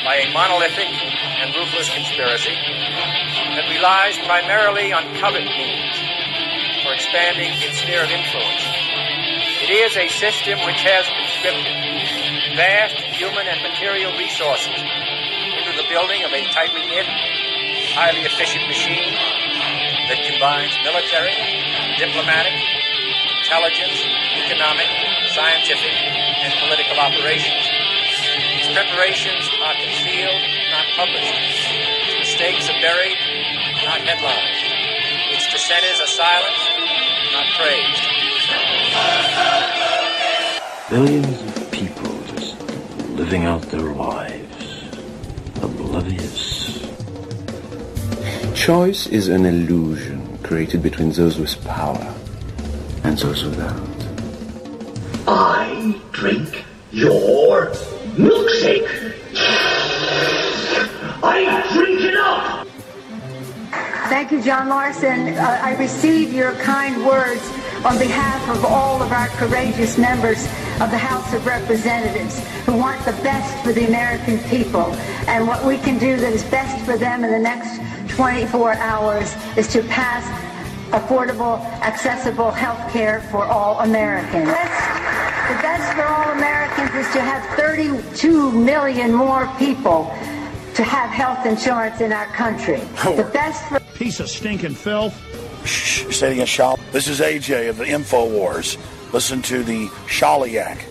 by a monolithic and ruthless conspiracy that relies primarily on covert means for expanding its sphere of influence. It is a system which has conscripted vast human and material resources into the building of a tightly knit, highly efficient machine that combines military, diplomatic, intelligence, economic, scientific, and political operations. Its preparations are concealed, not published. Its mistakes are buried, not headlined. Its dissenters are silenced, not praised. Billions of people just living out their lives, oblivious. Choice is an illusion created between those with power and those without. I drink your milkshake. I drink it up. Thank you, John Larson. I receive your kind words on behalf of all of our courageous members of the House of Representatives who want the best for the American people. And what we can do that is best for them in the next 24 hours is to pass affordable, accessible health care for all Americans. The best for all Americans is to have 32 million more people to have health insurance in our country. The best for... Piece of stinking filth. Shh, say it again, Shali. This is AJ of the InfoWars. Listen to the Shaliak.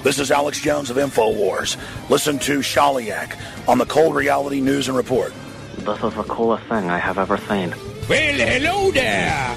This is Alex Jones of InfoWars. Listen to Shaliak on the Cold Reality News and Report. This is the coolest thing I have ever seen. Well, hello there.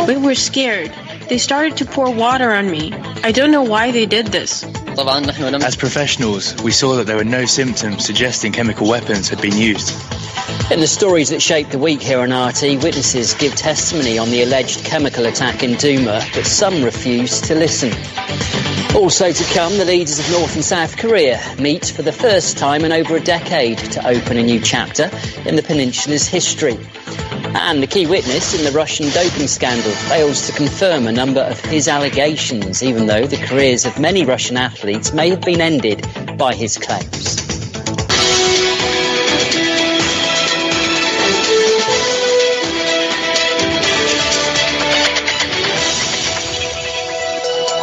We were scared. They started to pour water on me. I don't know why they did this. As professionals, we saw that there were no symptoms suggesting chemical weapons had been used. In the stories that shaped the week here on RT, witnesses give testimony on the alleged chemical attack in Duma, but some refuse to listen. Also to come, the leaders of North and South Korea meet for the first time in over a decade to open a new chapter in the peninsula's history. And the key witness in the Russian doping scandal fails to confirm a number of his allegations, even though the careers of many Russian athletes may have been ended by his claims.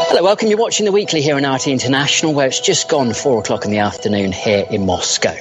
Hello, welcome. You're watching The Weekly here on RT International, where it's just gone 4 o'clock in the afternoon here in Moscow.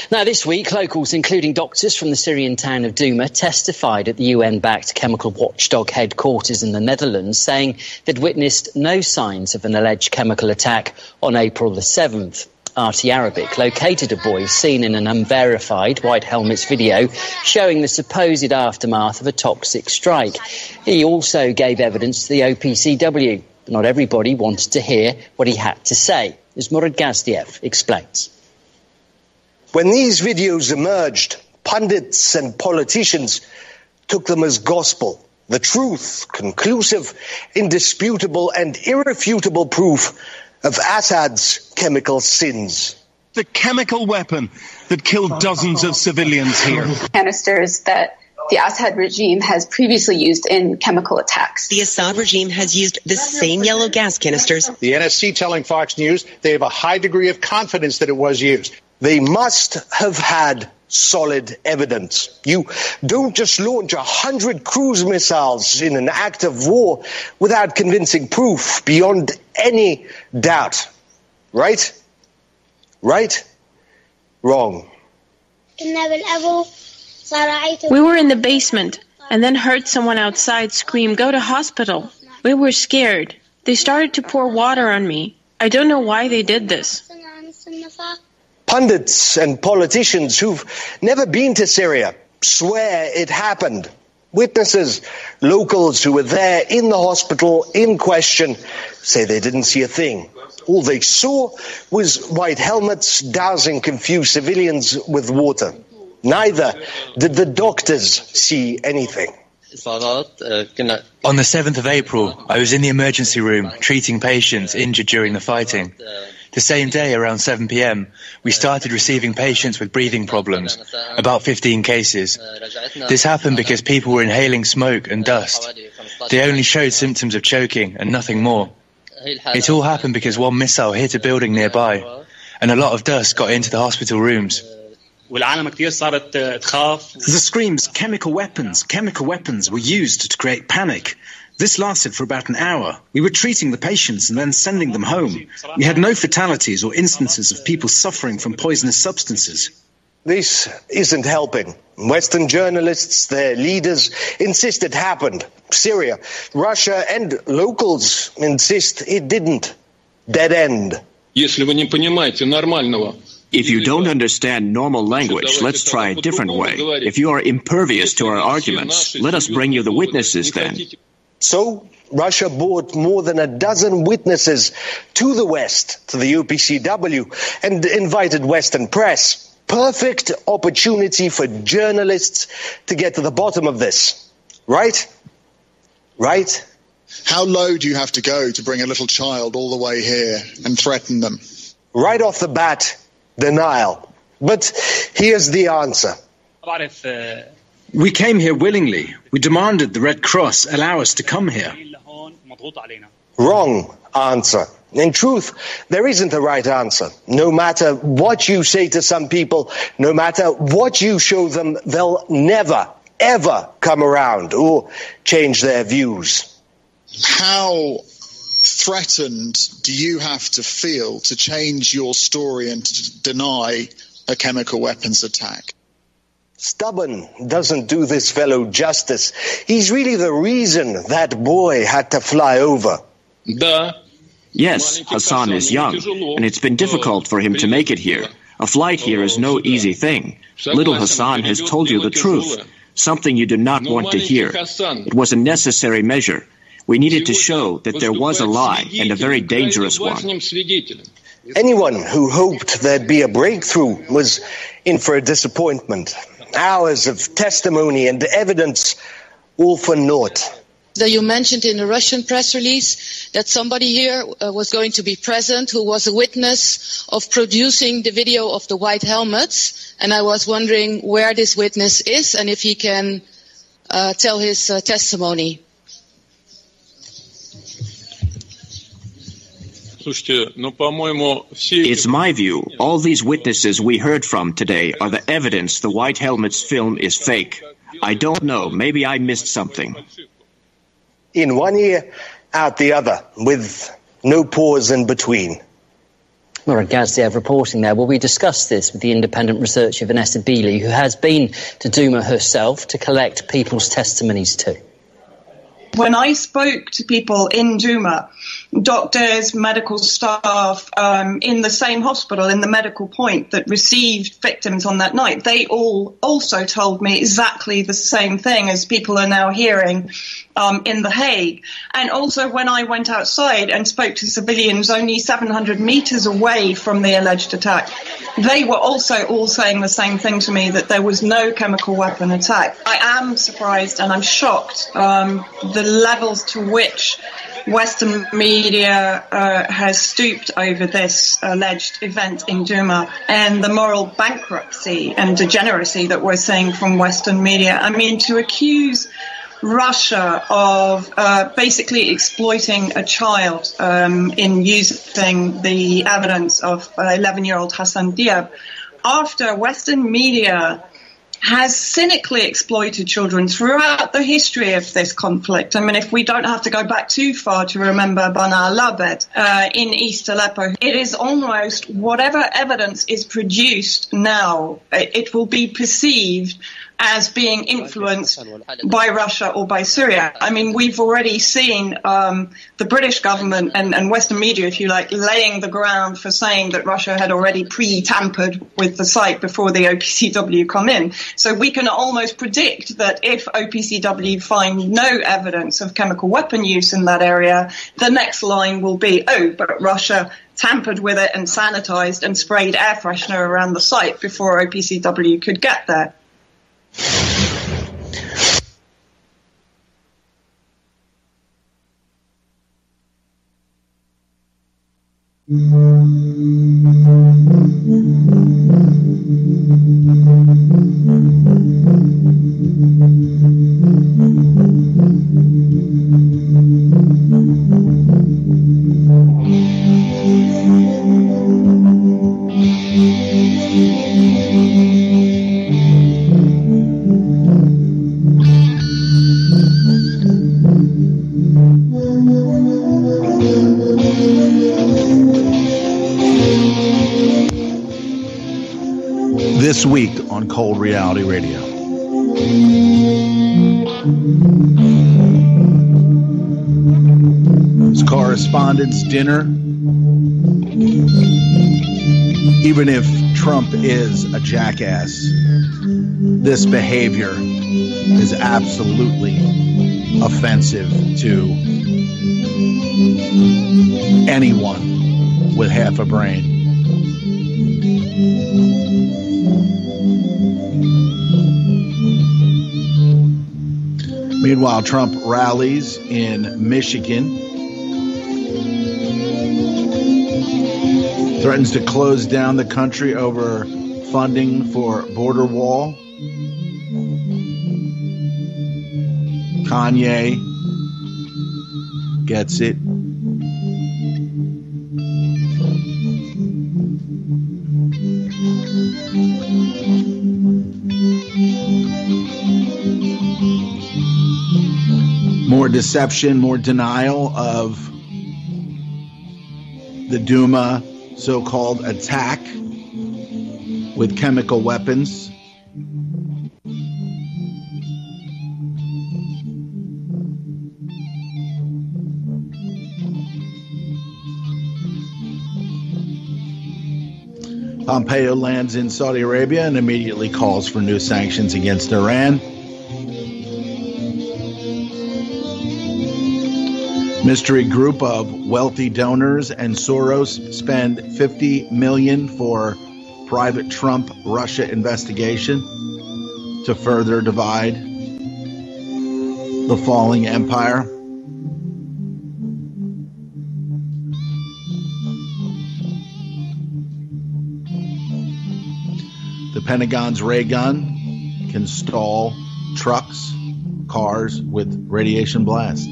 Now, this week, locals, including doctors from the Syrian town of Duma, testified at the UN-backed chemical watchdog headquarters in the Netherlands, saying they'd witnessed no signs of an alleged chemical attack on April the 7th. RT Arabic located a boy seen in an unverified White Helmets video showing the supposed aftermath of a toxic strike. He also gave evidence to the OPCW, but not everybody wanted to hear what he had to say, as Murad Gazdiev explains. When these videos emerged, pundits and politicians took them as gospel, the truth, conclusive, indisputable and irrefutable proof of Assad's chemical sins. The chemical weapon that killed dozens of civilians here. Canisters that the Assad regime has previously used in chemical attacks. The Assad regime has used the same yellow gas canisters. The NSC telling Fox News they have a high degree of confidence that it was used. They must have had solid evidence. You don't just launch 100 cruise missiles in an act of war without convincing proof beyond any doubt. Right? Right? Wrong. We were in the basement and then heard someone outside scream, "Go to hospital." We were scared. They started to pour water on me. I don't know why they did this. Pundits and politicians who've never been to Syria swear it happened. Witnesses, locals who were there in the hospital in question, say they didn't see a thing. All they saw was white helmets dousing confused civilians with water. Neither did the doctors see anything. On the 7th of April, I was in the emergency room treating patients injured during the fighting. The same day, around 7 p.m., we started receiving patients with breathing problems, about 15 cases. This happened because people were inhaling smoke and dust. They only showed symptoms of choking and nothing more. It all happened because one missile hit a building nearby, and a lot of dust got into the hospital rooms. The screams, chemical weapons were used to create panic. This lasted for about an hour. We were treating the patients and then sending them home. We had no fatalities or instances of people suffering from poisonous substances. This isn't helping. Western journalists, their leaders, insist it happened. Syria, Russia and locals insist it didn't. Dead end. Если вы не понимаете нормального If you don't understand normal language, let's try a different way. If you are impervious to our arguments, let us bring you the witnesses then. So, Russia brought more than a dozen witnesses to the West, to the OPCW, and invited Western press. Perfect opportunity for journalists to get to the bottom of this. Right? Right? How low do you have to go to bring a little child all the way here and threaten them? Right off the bat, denial. But here's the answer. We came here willingly. We demanded the Red Cross allow us to come here. Wrong answer. In truth, there isn't a right answer. No matter what you say to some people, no matter what you show them, they'll never, ever come around or change their views. How threatened do you have to feel to change your story and to deny a chemical weapons attack? Stubborn doesn't do this fellow justice. He's really the reason that boy had to fly over. Yes, Hassan is young, and it's been difficult for him to make it here. A flight here is no easy thing. Little Hassan has told you the truth, something you do not want to hear. It was a necessary measure. We needed to show that there was a lie, and a very dangerous one. Anyone who hoped there'd be a breakthrough was in for a disappointment. Hours of testimony and evidence, all for naught. You mentioned in the Russian press release that somebody here was going to be present who was a witness of producing the video of the white helmets. And I was wondering where this witness is and if he can tell his testimony. It's my view. All these witnesses we heard from today are the evidence the White Helmets film is fake. I don't know. Maybe I missed something. In one ear, out the other, with no pause in between. Laura Gaziev reporting there. Well, we discussed this with the independent researcher Vanessa Beeley, who has been to Duma herself to collect people's testimonies too. When I spoke to people in Duma, doctors, medical staff in the same hospital, in the medical point that received victims on that night, they all also told me exactly the same thing as people are now hearing in The Hague. And also when I went outside and spoke to civilians only 700 meters away from the alleged attack, they were also all saying the same thing to me, that there was no chemical weapon attack. I am surprised and I'm shocked the levels to which Western media has stooped over this alleged event in Duma, and the moral bankruptcy and degeneracy that we're seeing from Western media. I mean, to accuse Russia of basically exploiting a child in using the evidence of 11-year-old Hassan Diab, after Western media has cynically exploited children throughout the history of this conflict. I mean, if we don't have to go back too far to remember Bana al-Labed in East Aleppo, it is almost whatever evidence is produced now, it will be perceived as being influenced by Russia or by Syria. I mean, we've already seen the British government and Western media, if you like, laying the ground for saying that Russia had already pre-tampered with the site before the OPCW come in. So we can almost predict that if OPCW find no evidence of chemical weapon use in that area, the next line will be, oh, but Russia tampered with it and sanitized and sprayed air freshener around the site before OPCW could get there. This week on Cold Reality Radio. It's Correspondents' Dinner. even if Trump is a jackass, this behavior is absolutely offensive to anyone with half a brain. Meanwhile, Trump rallies in Michigan, threatens to close down the country over funding for border wall. Kanye gets it. More deception, more denial of the Duma so-called attack with chemical weapons. Pompeo lands in Saudi Arabia and immediately calls for new sanctions against Iran. Mystery group of wealthy donors and Soros spend $50 million for private Trump-Russia investigation to further divide the falling empire. The Pentagon's ray gun can stall trucks, cars with radiation blast.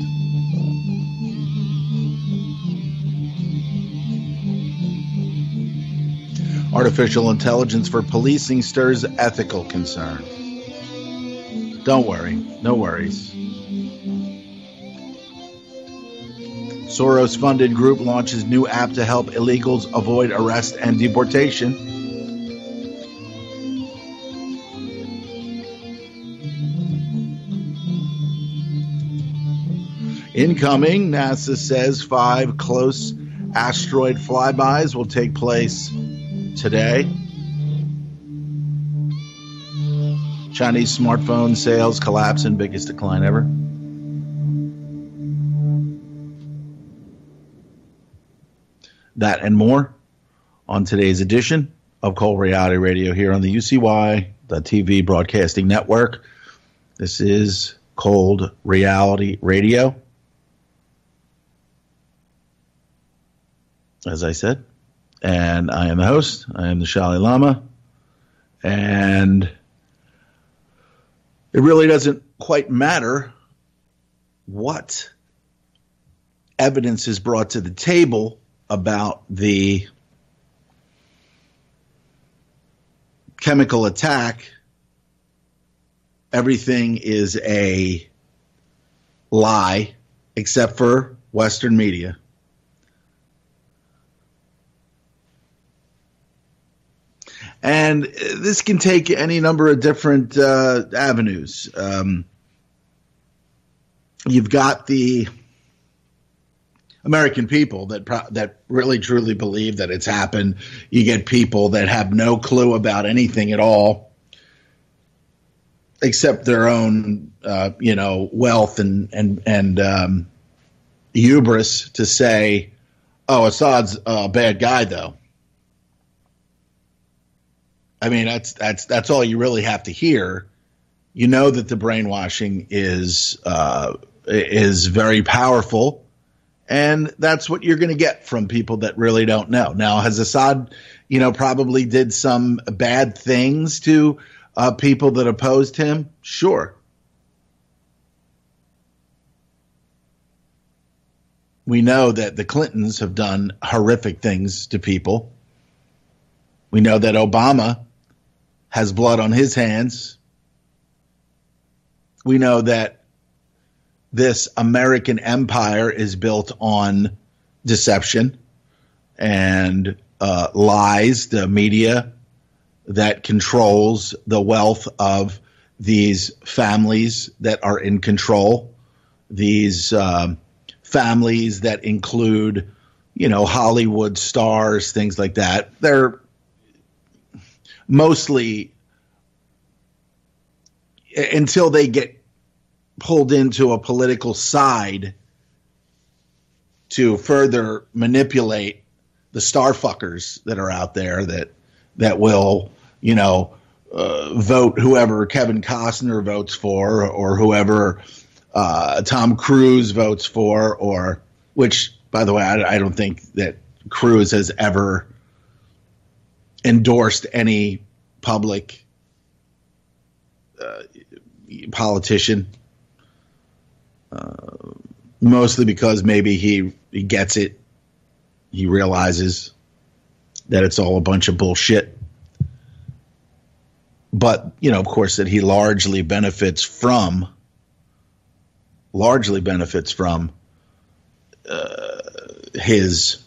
Artificial intelligence for policing stirs ethical concern. Don't worry, no worries. Soros-funded group launches new app to help illegals avoid arrest and deportation. Incoming, NASA says 5 close asteroid flybys will take place today. Chinese smartphone sales collapse in biggest decline ever. That and more on today's edition of Cold Reality Radio here on the UCY.TV Broadcasting Network. This is Cold Reality Radio. As I said, and I am the host. I am the Shali Lama. And it really doesn't quite matter what evidence is brought to the table about the chemical attack. Everything is a lie except for Western media. And this can take any number of different avenues. You've got the American people that really truly believe that it's happened. You get people that have no clue about anything at all, except their own, wealth and hubris to say, "Oh, Assad's a bad guy, though." I mean, that's all you really have to hear. You know that the brainwashing is very powerful, and that's what you're going to get from people that really don't know. Now, has Assad, probably did some bad things to people that opposed him? Sure. We know that the Clintons have done horrific things to people. We know that Obama has blood on his hands. We know that this American empire is built on deception and lies, the media that controls the wealth of these families that are in control, these families that include, Hollywood stars, things like that. mostly until they get pulled into a political side to further manipulate the starfuckers that are out there that will, vote whoever Kevin Costner votes for, or whoever Tom Cruise votes for, or which, by the way, I don't think that Cruise has ever endorsed any public politician, mostly because maybe he gets it. He realizes that it's all a bunch of bullshit. But, of course, that he largely benefits from his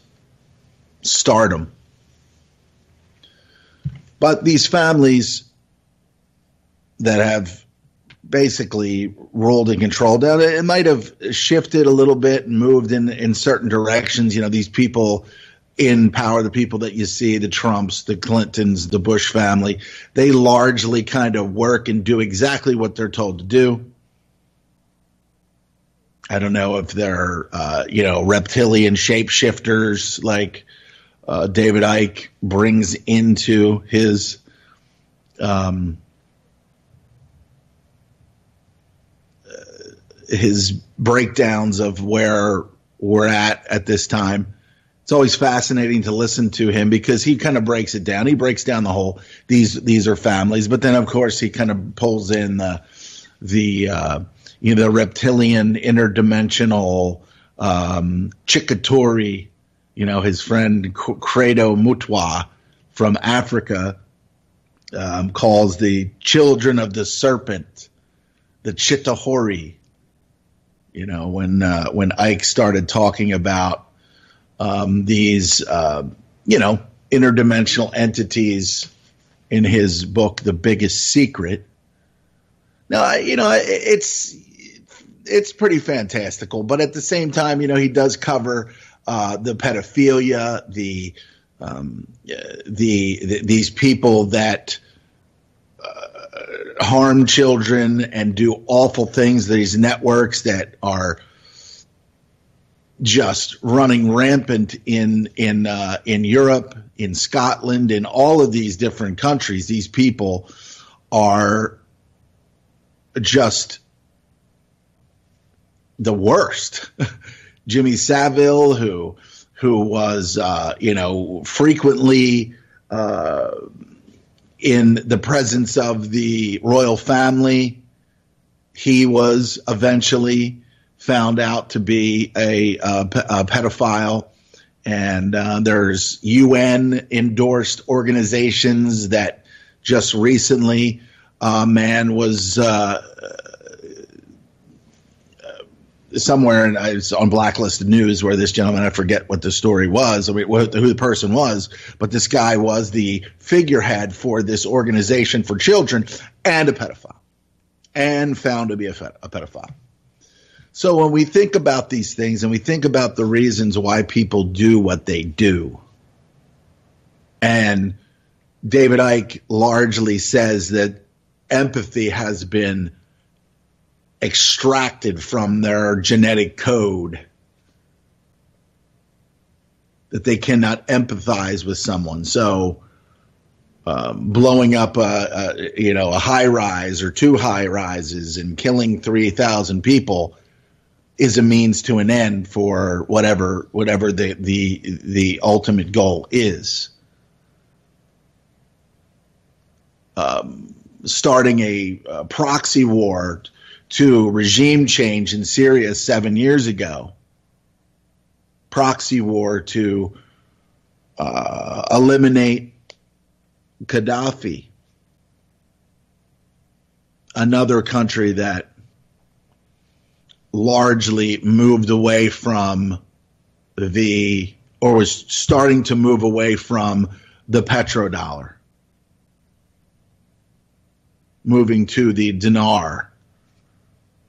stardom. But these families that have basically ruled and controlled, it might have shifted a little bit and moved in certain directions. These people in power, the people that you see, the Trumps, the Clintons, the Bush family, they largely kind of work and do exactly what they're told to do. I don't know if they're, reptilian shapeshifters like David Icke brings into his breakdowns of where we're at this time. It's always fascinating to listen to him because he kind of breaks it down. He breaks down the whole, these are families, but then of course he kind of pulls in the reptilian interdimensional Chikatori, his friend Credo Mutwa from Africa calls the children of the serpent the Chitahori. When Ike started talking about these, interdimensional entities in his book, The Biggest Secret. Now, it's pretty fantastical, but at the same time, he does cover the pedophilia, these people that harm children and do awful things. These networks that are just running rampant in Europe, in Scotland, in all of these different countries. These people are just the worst. Jimmy Savile, who was frequently in the presence of the royal family, he was eventually found out to be a pedophile. And there's UN endorsed organizations that just recently man was somewhere, and it's on Blacklisted News, where this gentleman, I forget what the story was, who the person was, but this guy was the figurehead for this organization for children and a pedophile, and found to be a pedophile. So when we think about these things and we think about the reasons why people do what they do, and David Icke largely says that empathy has been extracted from their genetic code, that they cannot empathize with someone. So blowing up a high rise or two high rises and killing 3,000 people is a means to an end for whatever the ultimate goal is. Starting a proxy war to regime change in Syria 7 years ago, proxy war to eliminate Gaddafi, another country that largely moved away from or was starting to move away from the petrodollar, moving to the dinar,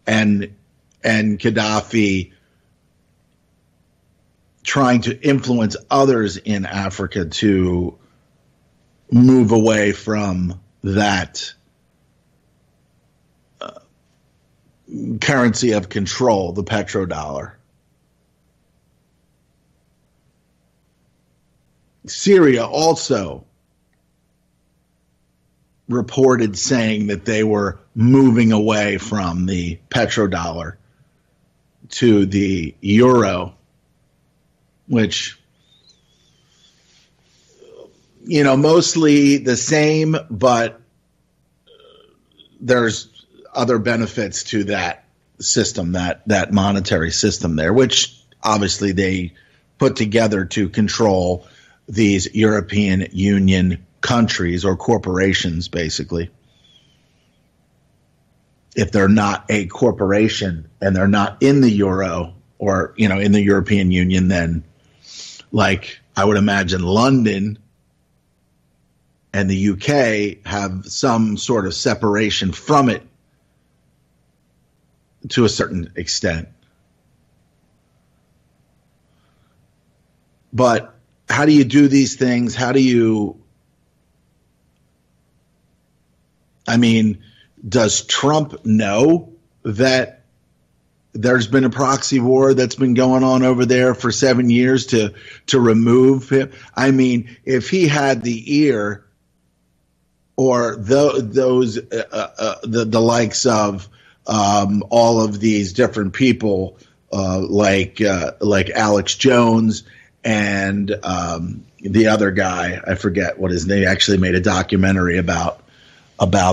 and Gaddafi trying to influence others in Africa to move away from that currency of control, the petrodollar. Syria also reported saying that they were moving away from the petrodollar to the euro, which, you know, mostly the same, but there's other benefits to that system, that monetary system there, which obviously they put together to control these European Union countries or corporations, basically. If they're not a corporation and they're not in the euro or, you know, in the European Union, then, like, I would imagine London and the UK have some sort of separation from it to a certain extent. But how do you do these things? How do you, I mean, does Trump know that there's been a proxy war that's been going on over there for 7 years to remove him? I mean, if he had the ear or the likes of all of these different people like Alex Jones and the other guy, I forget what his name. Actually made a documentary about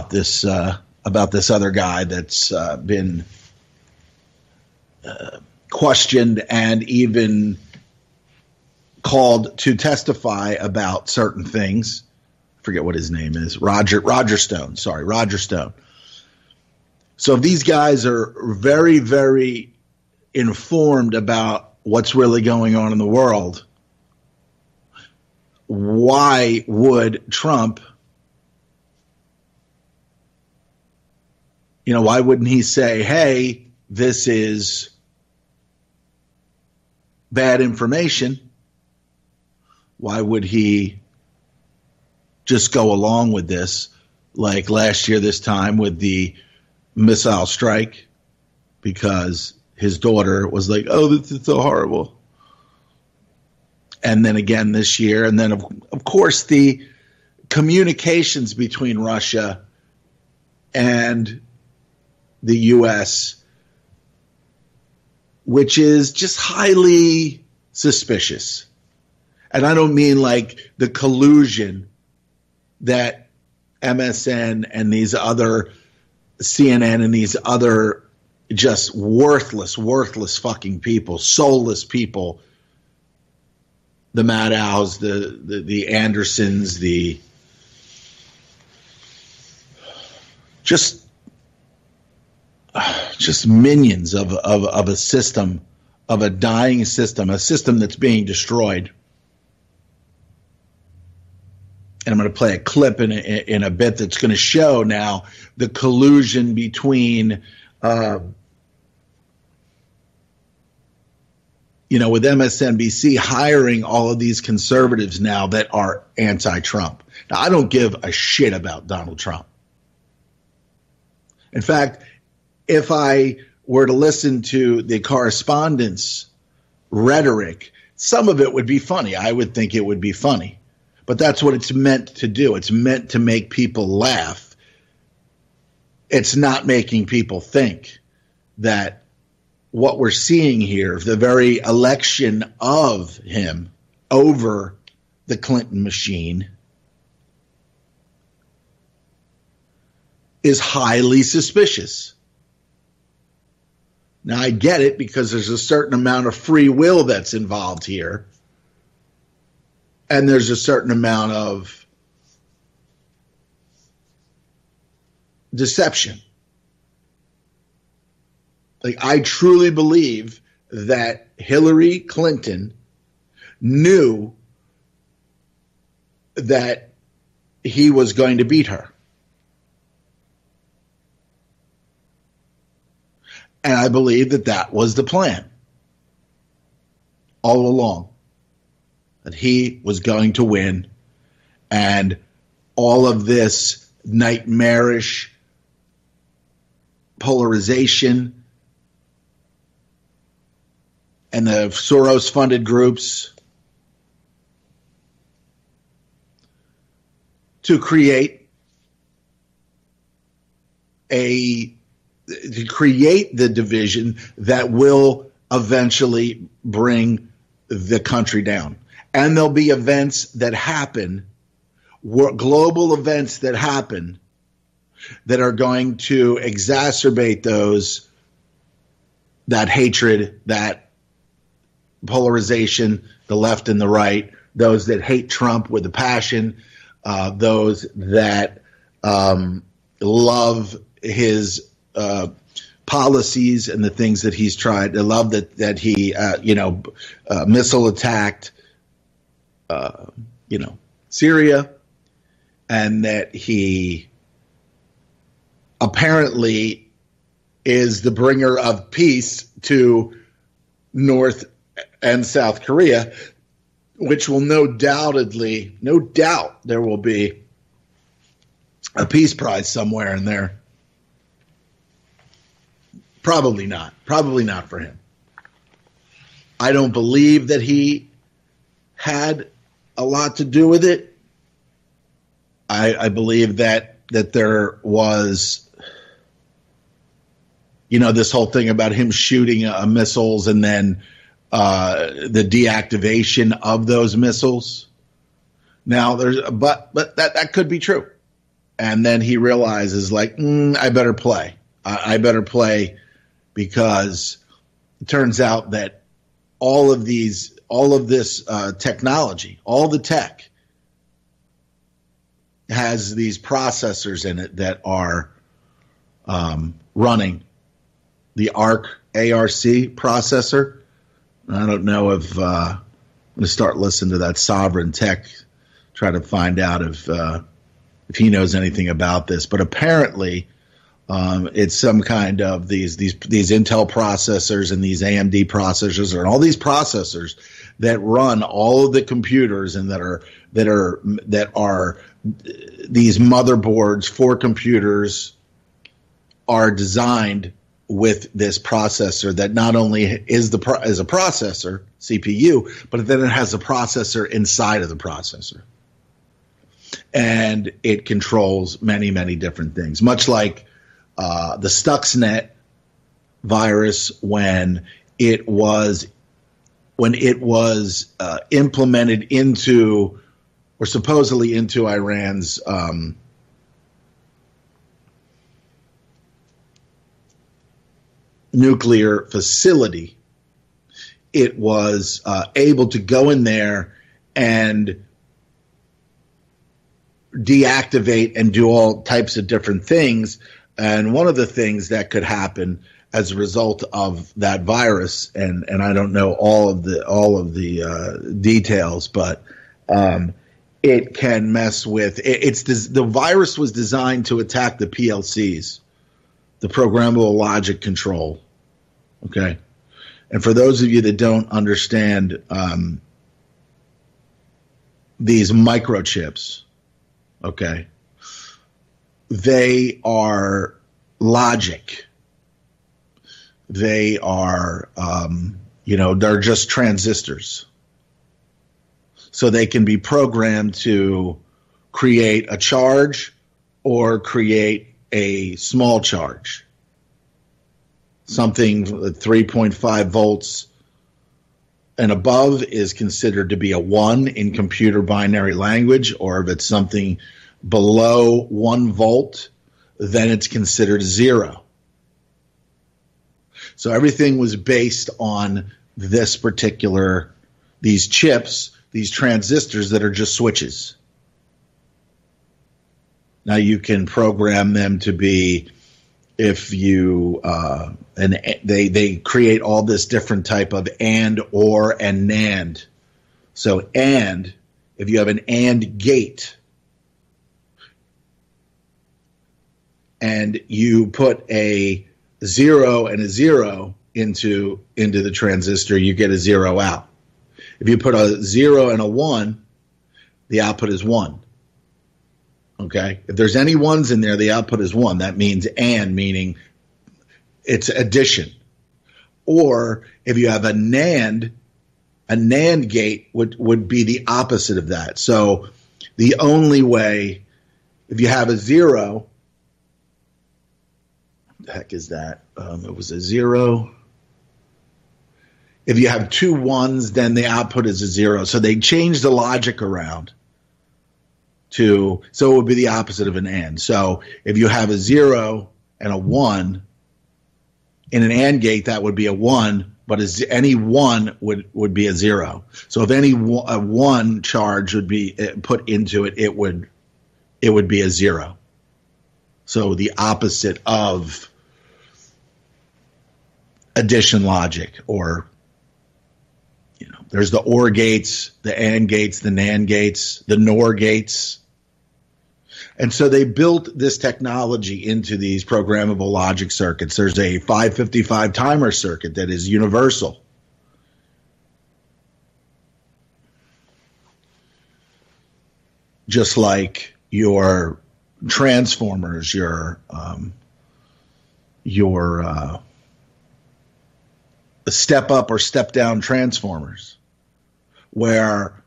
this other guy that's been questioned and even called to testify about certain things. I forget what his name is. Roger Stone. Sorry, Roger Stone. So these guys are very, very informed about what's really going on in the world. Why would Trump, you know, why wouldn't he say, hey, this is bad information? Why would he just go along with this, like last year this time with the missile strike, because his daughter was like, oh, this is so horrible. And then again this year. And then, of course, the communications between Russia and the U.S., which is just highly suspicious. And I don't mean like the collusion that MSN and these other CNN and these other just worthless fucking people, soulless people, the Maddows, the Andersons, the just minions of a system, of a dying system, a system that's being destroyed. And I'm going to play a clip in a bit that's going to show now the collusion between, with MSNBC hiring all of these conservatives now that are anti-Trump. Now, I don't give a shit about Donald Trump. In fact, if I were to listen to the correspondence rhetoric, some of it would be funny. I would think it would be funny. But that's what it's meant to do. It's meant to make people laugh. It's not making people think that what we're seeing here, the very election of him over the Clinton machine, is highly suspicious. Now, I get it because there's a certain amount of free will that's involved here. And there's a certain amount of deception. Like, I truly believe that Hillary Clinton knew that he was going to beat her. And I believe that that was the plan all along, that he was going to win and all of this nightmarish polarization and the Soros-funded groups to create the division that will eventually bring the country down. And there'll be events that happen, global events that happen, that are going to exacerbate that hatred, that polarization, the left and the right, those that hate Trump with a passion, those that love his policies and the things that he's tried. They love that he missile attacked Syria, and that he apparently is the bringer of peace to North and South Korea, which will no doubt there will be a peace prize somewhere in there. Probably not for him. I don't believe that he had a lot to do with it. I believe that there was, this whole thing about him shooting missiles and then the deactivation of those missiles. Now but that could be true. And then he realizes, I better play. I better play, because it turns out that all of this technology, all the tech, has these processors in it that are running the ARC processor. I don't know if I'm going to start listening to that Sovereign Tech, try to find out if he knows anything about this. But apparently, it's some kind of these Intel processors and these AMD processors, and all these processors that run all of the computers and that are these motherboards for computers are designed with this processor that not only is a processor, CPU, but then it has a processor inside of the processor. And it controls many, many different things, much like the Stuxnet virus when it was implemented into, or supposedly into, Iran's nuclear facility. It was able to go in there and deactivate and do all types of different things. And one of the things that could happen as a result of that virus, and I don't know all of the details, but it can mess with the virus was designed to attack the PLCs, the programmable logic control. Okay, and for those of you that don't understand these microchips, okay, they are logic. They are, they're just transistors. So they can be programmed to create a charge or create a small charge. Something 3.5 volts and above is considered to be a 1 in computer binary language, or if it's something below 1 volt, then it's considered 0. So everything was based on these chips, these transistors that are just switches. Now you can program them to be, if you and they create all this different type of and, or, and NAND. So and, if you have an and gate, and you put a 0 and a 0 into the transistor, you get a 0 out. If you put a 0 and a 1, the output is 1. Okay? If there's any ones in there, the output is 1. That means and, meaning it's addition. Or if you have a NAND gate would be the opposite of that. So the only way, if you have a 0, what the heck is that? It was a 0. If you have 2 1s, then the output is a 0. So they changed the logic around so it would be the opposite of an AND. So if you have a 0 and a 1 in an AND gate, that would be a 1. But any 1 would be a 0. So if any 1 charge would be put into it, it would be a 0. So the opposite of addition logic, or there's the OR gates, the AND gates, the NAND gates, the NOR gates. And so they built this technology into these programmable logic circuits. There's a 555 timer circuit that is universal. Just like your transformers, your step up or step down transformers, where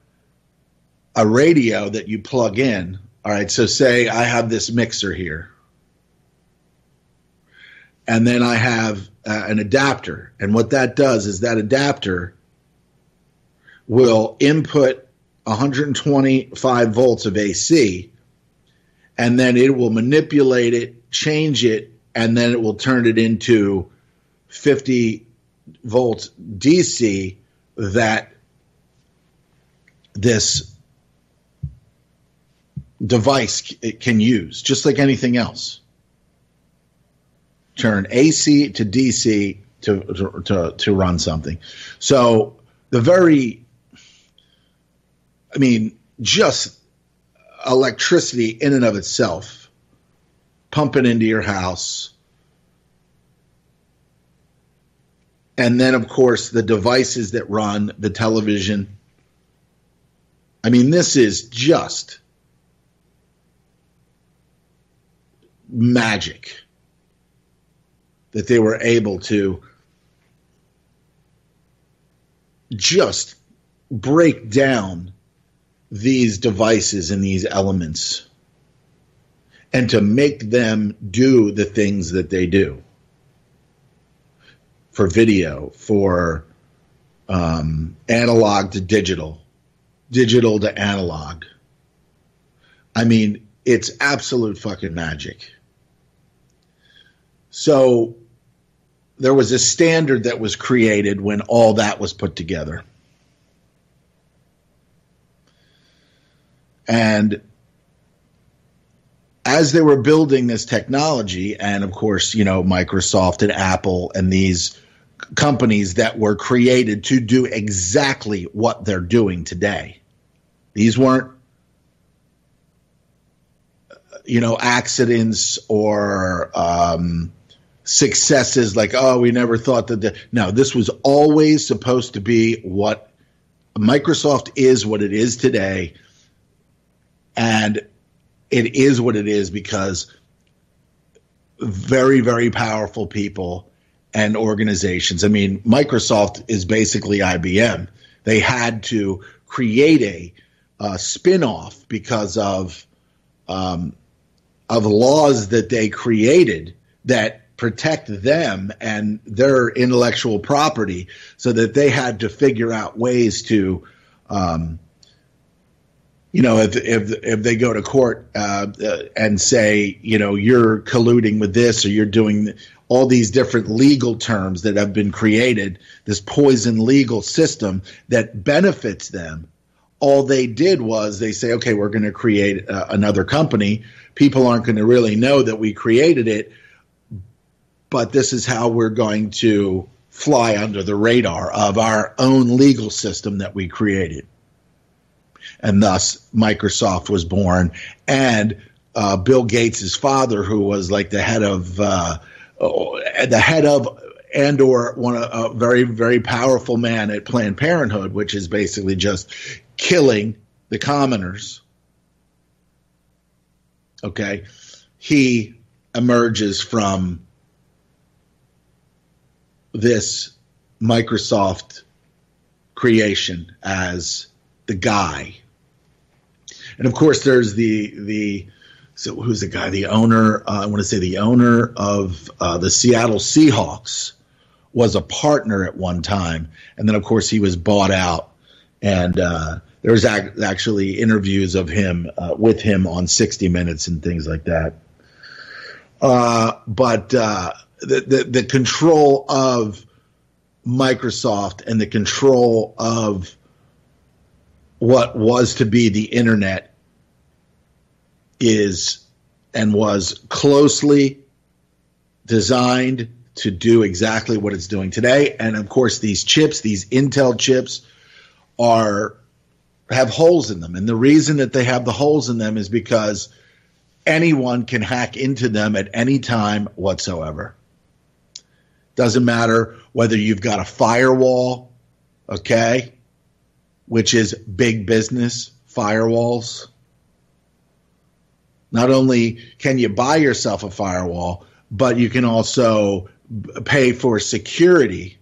a radio that you plug in. All right, so say I have this mixer here, and then I have an adapter. And what that does is that adapter will input 125 volts of AC, and then it will manipulate it, change it, and then it will turn it into 50 volts DC that this device it can use, just like anything else. Turn AC to DC to run something. So just electricity in and of itself, pumping into your house. And then, of course, the devices that run the television. I mean, this is just magic that they were able to just break down these devices and these elements and to make them do the things that they do for video, for analog to digital, digital to analog. I mean, it's absolute fucking magic. So there was a standard that was created when all that was put together. And as they were building this technology, and of course, Microsoft and Apple and these companies that were created to do exactly what they're doing today. These weren't, accidents or successes like, oh, we never thought that. No, this was always supposed to be what Microsoft is, what it is today. And it is what it is because very, very powerful people and organizations. I mean, Microsoft is basically IBM. They had to create a spin-off because of laws that they created that protect them and their intellectual property, so that they had to figure out ways to, if they go to court and say, you're colluding with this, or you're doing all these different legal terms that have been created, this poison legal system that benefits them. All they did was they say, okay, we're going to create another company. People aren't going to really know that we created it, but this is how we're going to fly under the radar of our own legal system that we created. And thus Microsoft was born. And Bill Gates' father, who was like the head of and or a very, very powerful man at Planned Parenthood, which is basically just killing the commoners. Okay. He emerges from this Microsoft creation as the guy. And of course, there's so who's the guy? The owner, I want to say the owner of the Seattle Seahawks was a partner at one time. And then, of course, he was bought out. And there was actually interviews of him with him on 60 Minutes and things like that. But the control of Microsoft and the control of what was to be the internet is and was closely designed to do exactly what it's doing today. And of course, these chips, these Intel chips, have holes in them. And the reason that they have the holes in them is because anyone can hack into them at any time whatsoever. Doesn't matter whether you've got a firewall, okay, which is big business, firewalls. Not only can you buy yourself a firewall, but you can also pay for security.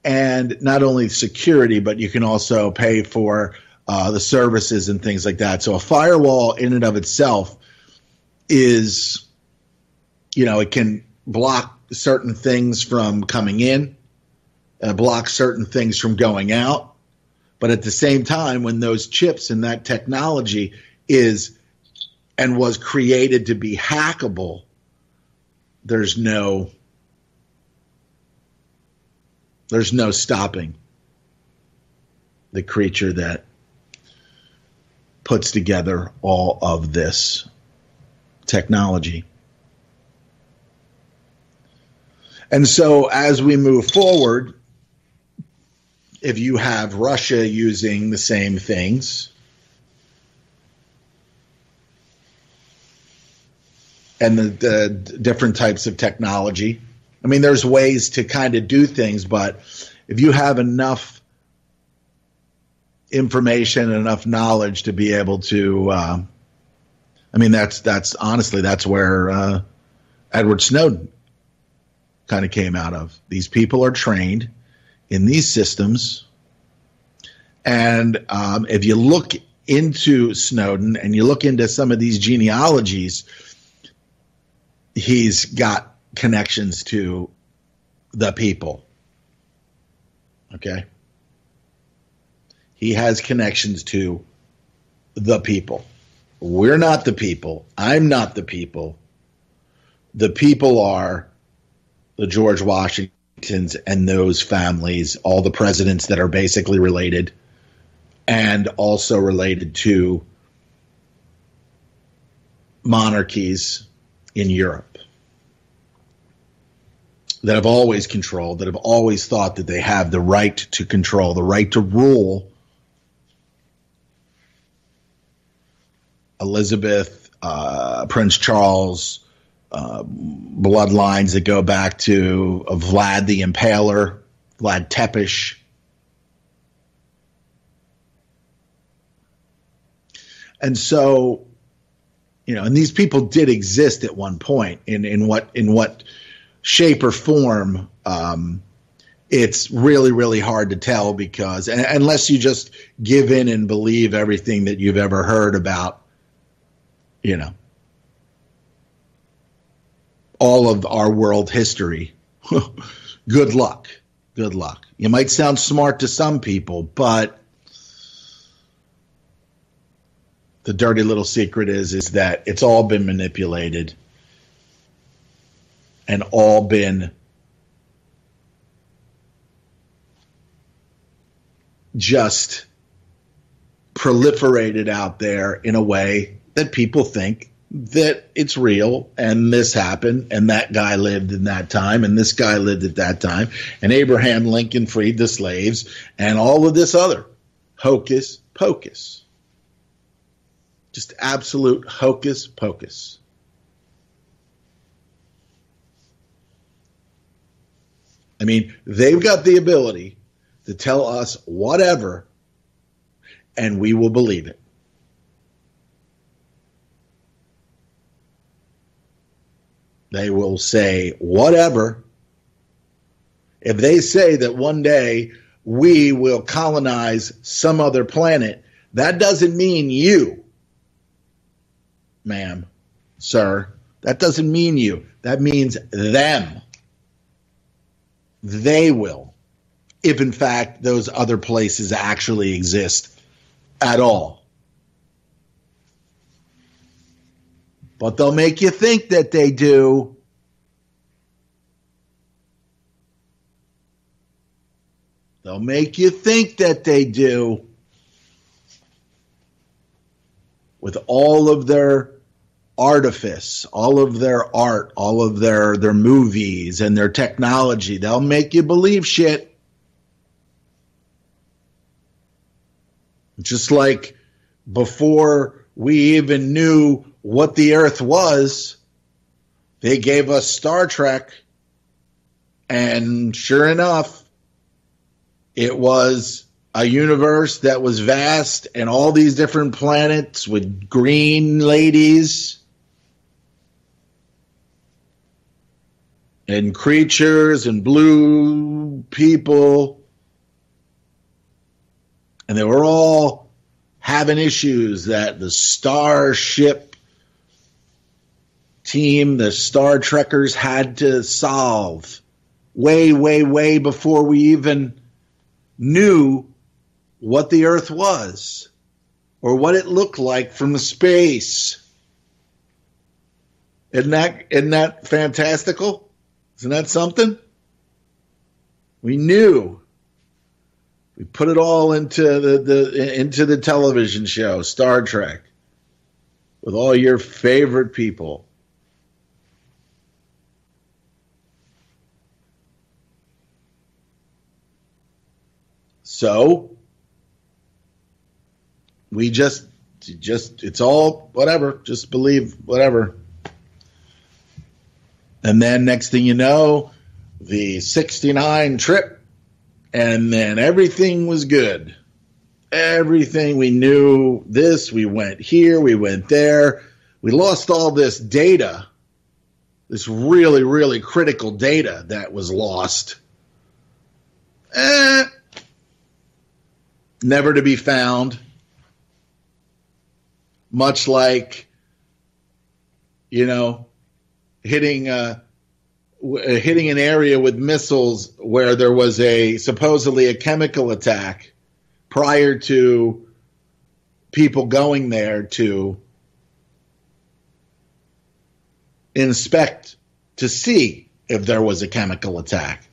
And not only security, but you can also pay for the services and things like that. So a firewall in and of itself is, it can block certain things from coming in, block certain things from going out. But at the same time, when those chips and that technology is and was created to be hackable, there's no stopping the creature that puts together all of this technology. And so as we move forward, if you have Russia using the same things, and the different types of technology, I mean, there's ways to kind of do things, but if you have enough information and enough knowledge to be able to, that's honestly, that's where Edward Snowden kind of came out of. These people are trained in these systems. And if you look into Snowden and you look into some of these genealogies, he's got connections to the people. Okay? He has connections to the people. We're not the people. I'm not the people. The people are the George Washingtons and those families, all the presidents that are basically related, and also related to monarchies in Europe that have always controlled, that have always thought that they have the right to control, the right to rule. Elizabeth, Prince Charles, bloodlines that go back to Vlad the Impaler, Vlad Tepes. And so, and these people did exist at one point. In what shape or form, it's really, really hard to tell because unless you just give in and believe everything that you've ever heard about, all of our world history, good luck. Good luck. You might sound smart to some people, but the dirty little secret is that it's all been manipulated and all been just proliferated out there in a way that people think that it's real and this happened and that guy lived in that time and this guy lived at that time and Abraham Lincoln freed the slaves and all of this other hocus pocus. Just absolute hocus pocus. I mean, they've got the ability to tell us whatever and we will believe it. They will say whatever. If they say that one day we will colonize some other planet, that doesn't mean you, ma'am, sir. That doesn't mean you. That means them. They will, if in fact those other places actually exist at all. But they'll make you think that they do. They'll make you think that they do. With all of their artifice, all of their art, all of their movies and their technology, they'll make you believe shit. Just like before we even knew what the Earth was, they gave us Star Trek, and sure enough, it was a universe that was vast and all these different planets with green ladies and creatures and blue people. And they were all having issues that the Starship team, the Star Trekkers, had to solve way, way, way before we even knew what the Earth was or what it looked like from space. Isn't that fantastical? Isn't that something? We knew. We put it all into the television show, Star Trek, with all your favorite people. So we just it's all whatever, just believe whatever. And then next thing you know, the 69 trip, and then everything was good. Everything we knew, this, we went here, we went there. We lost all this data, this really, really critical data that was lost. Never to be found. Much like, hitting an area with missiles where there was supposedly a chemical attack prior to people going there to inspect to see if there was a chemical attack.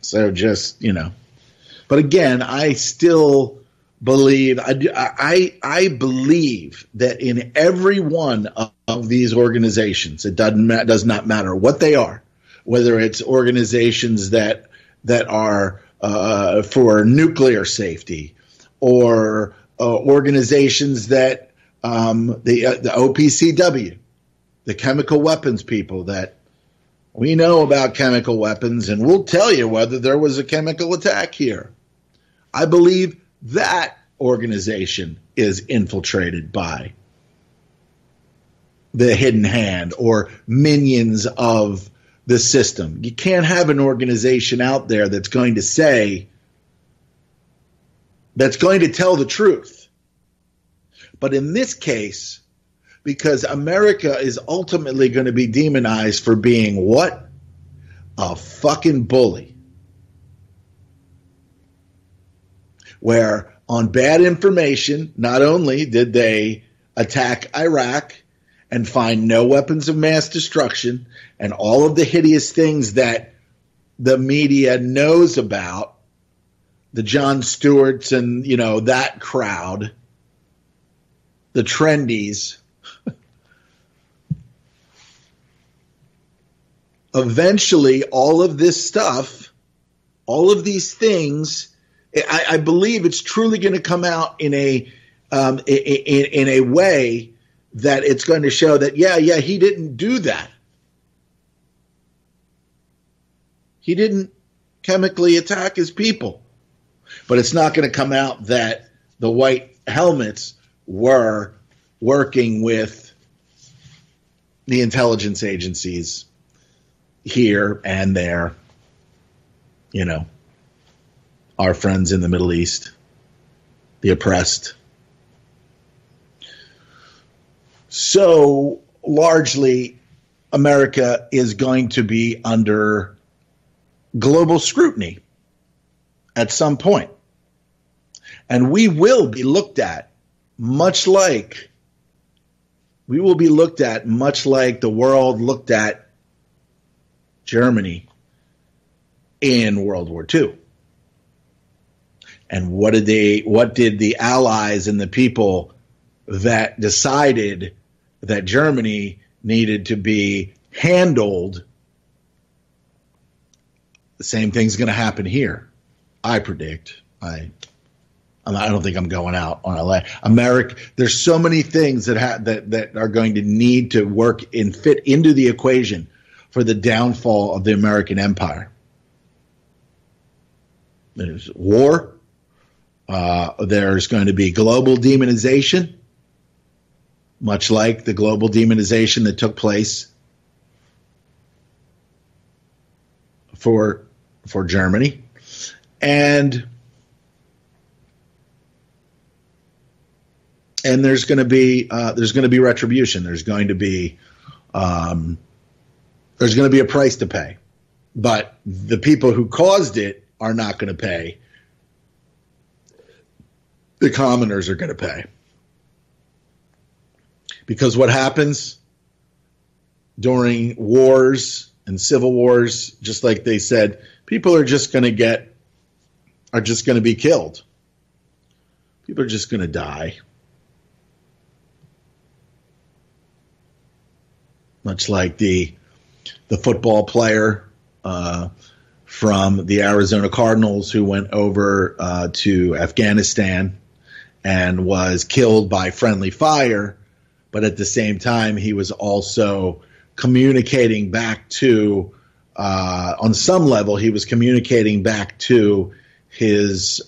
So just, But again, I still believe, I believe that in every one of these organizations, it does not matter what they are, whether it's organizations that are for nuclear safety, or organizations that the OPCW, the chemical weapons people, that we know about chemical weapons, and we'll tell you whether there was a chemical attack here. I believe that organization is infiltrated by the hidden hand or minions of the system. You can't have an organization out there that's going to tell the truth. But in this case, because America is ultimately going to be demonized for being what? A fucking bully. Where on bad information, not only did they attack Iraq and find no weapons of mass destruction and all of the hideous things that the media knows about, the Jon Stewarts and, that crowd, the trendies, eventually all of this stuff, all of these things, I believe it's truly going to come out in a way that it's going to show that, he didn't do that. He didn't chemically attack his people. But it's not going to come out that the white helmets were working with, the intelligence agencies here and there, you know, our friends in the Middle East, the oppressed. So largely, America is going to be under global scrutiny at some point. And we will be looked at much like the world looked at Germany in World War II. And what did the Allies and the people that decided that Germany needed to be handled? The same thing's going to happen here, I predict. I don't think I'm going out on LA. America. There's so many things that are going to need to work and fit into the equation for the downfall of the American empire. There's war. There's going to be global demonization, much like the global demonization that took place for Germany, and there's going to be retribution. There's going to be a price to pay, but the people who caused it are not going to pay. The commoners are going to pay. Because what happens during wars and civil wars, just like they said, people are just going to be killed. People are just going to die. Much like the football player from the Arizona Cardinals who went over to Afghanistan and was killed by friendly fire, but at the same time he was also communicating back to, on some level, he was communicating back to his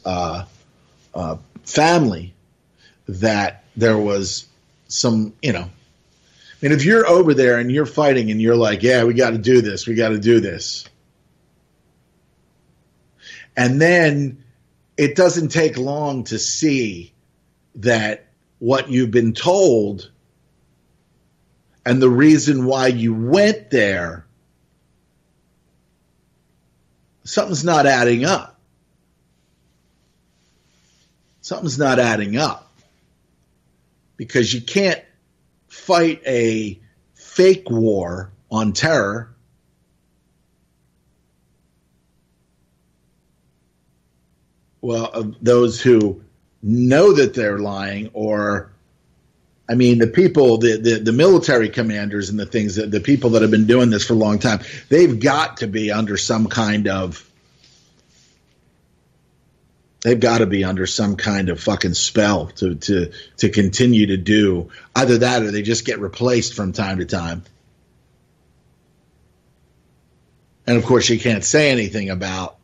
family that there was some, you know, I mean, if you're over there and you're fighting and you're like, yeah, we got to do this, and then it doesn't take long to see that what you've been told and the reason why you went there, something's not adding up. Something's not adding up. Because you can't fight a fake war on terror those who know that they're lying, or, I mean, the people, the military commanders and the things that the people that have been doing this for a long time, they've got to be under some kind of fucking spell to continue to do either that, or they just get replaced from time to time. And of course, you can't say anything about,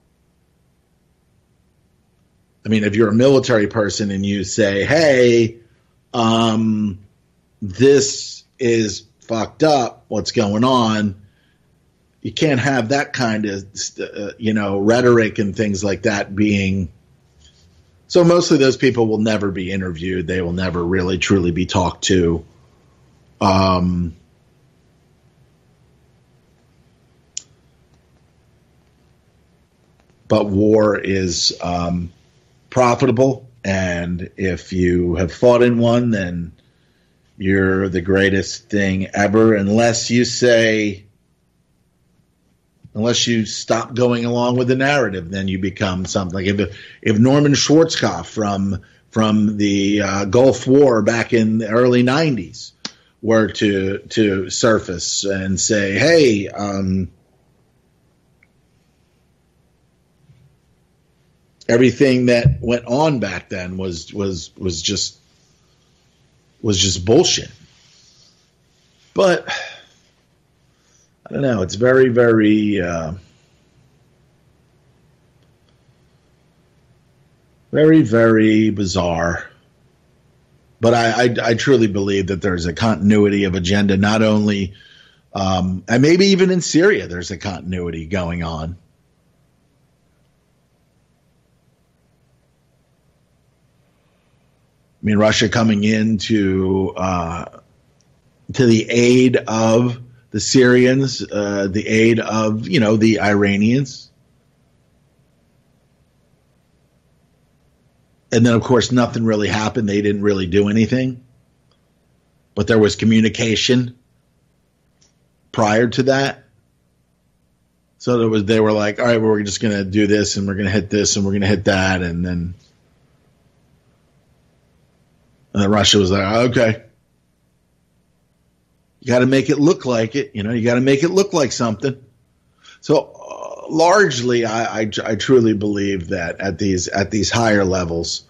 I mean, if you're a military person and you say, hey, this is fucked up, what's going on, you can't have that kind of, rhetoric and things like that being. So mostly those people will never be interviewed. They will never really truly be talked to. But war is profitable, and if you have fought in one, then you're the greatest thing ever, unless you stop going along with the narrative, then you become something. If Norman Schwarzkopf from the Gulf War back in the early 90s were to surface and say, hey, everything that went on back then was just bullshit. But I don't know. It's very, very, very, very bizarre. But I truly believe that there's a continuity of agenda, not only And maybe even in Syria, there's a continuity going on. I mean, Russia coming in to the aid of the Syrians, the aid of, the Iranians. And then, of course, nothing really happened. They didn't really do anything. But there was communication prior to that. So they were like, all right, well, we're just going to do this, and we're going to hit this, and we're going to hit that. And then Russia was like, okay. You got to make it look like it. You got to make it look like something. So largely, I truly believe that at these higher levels,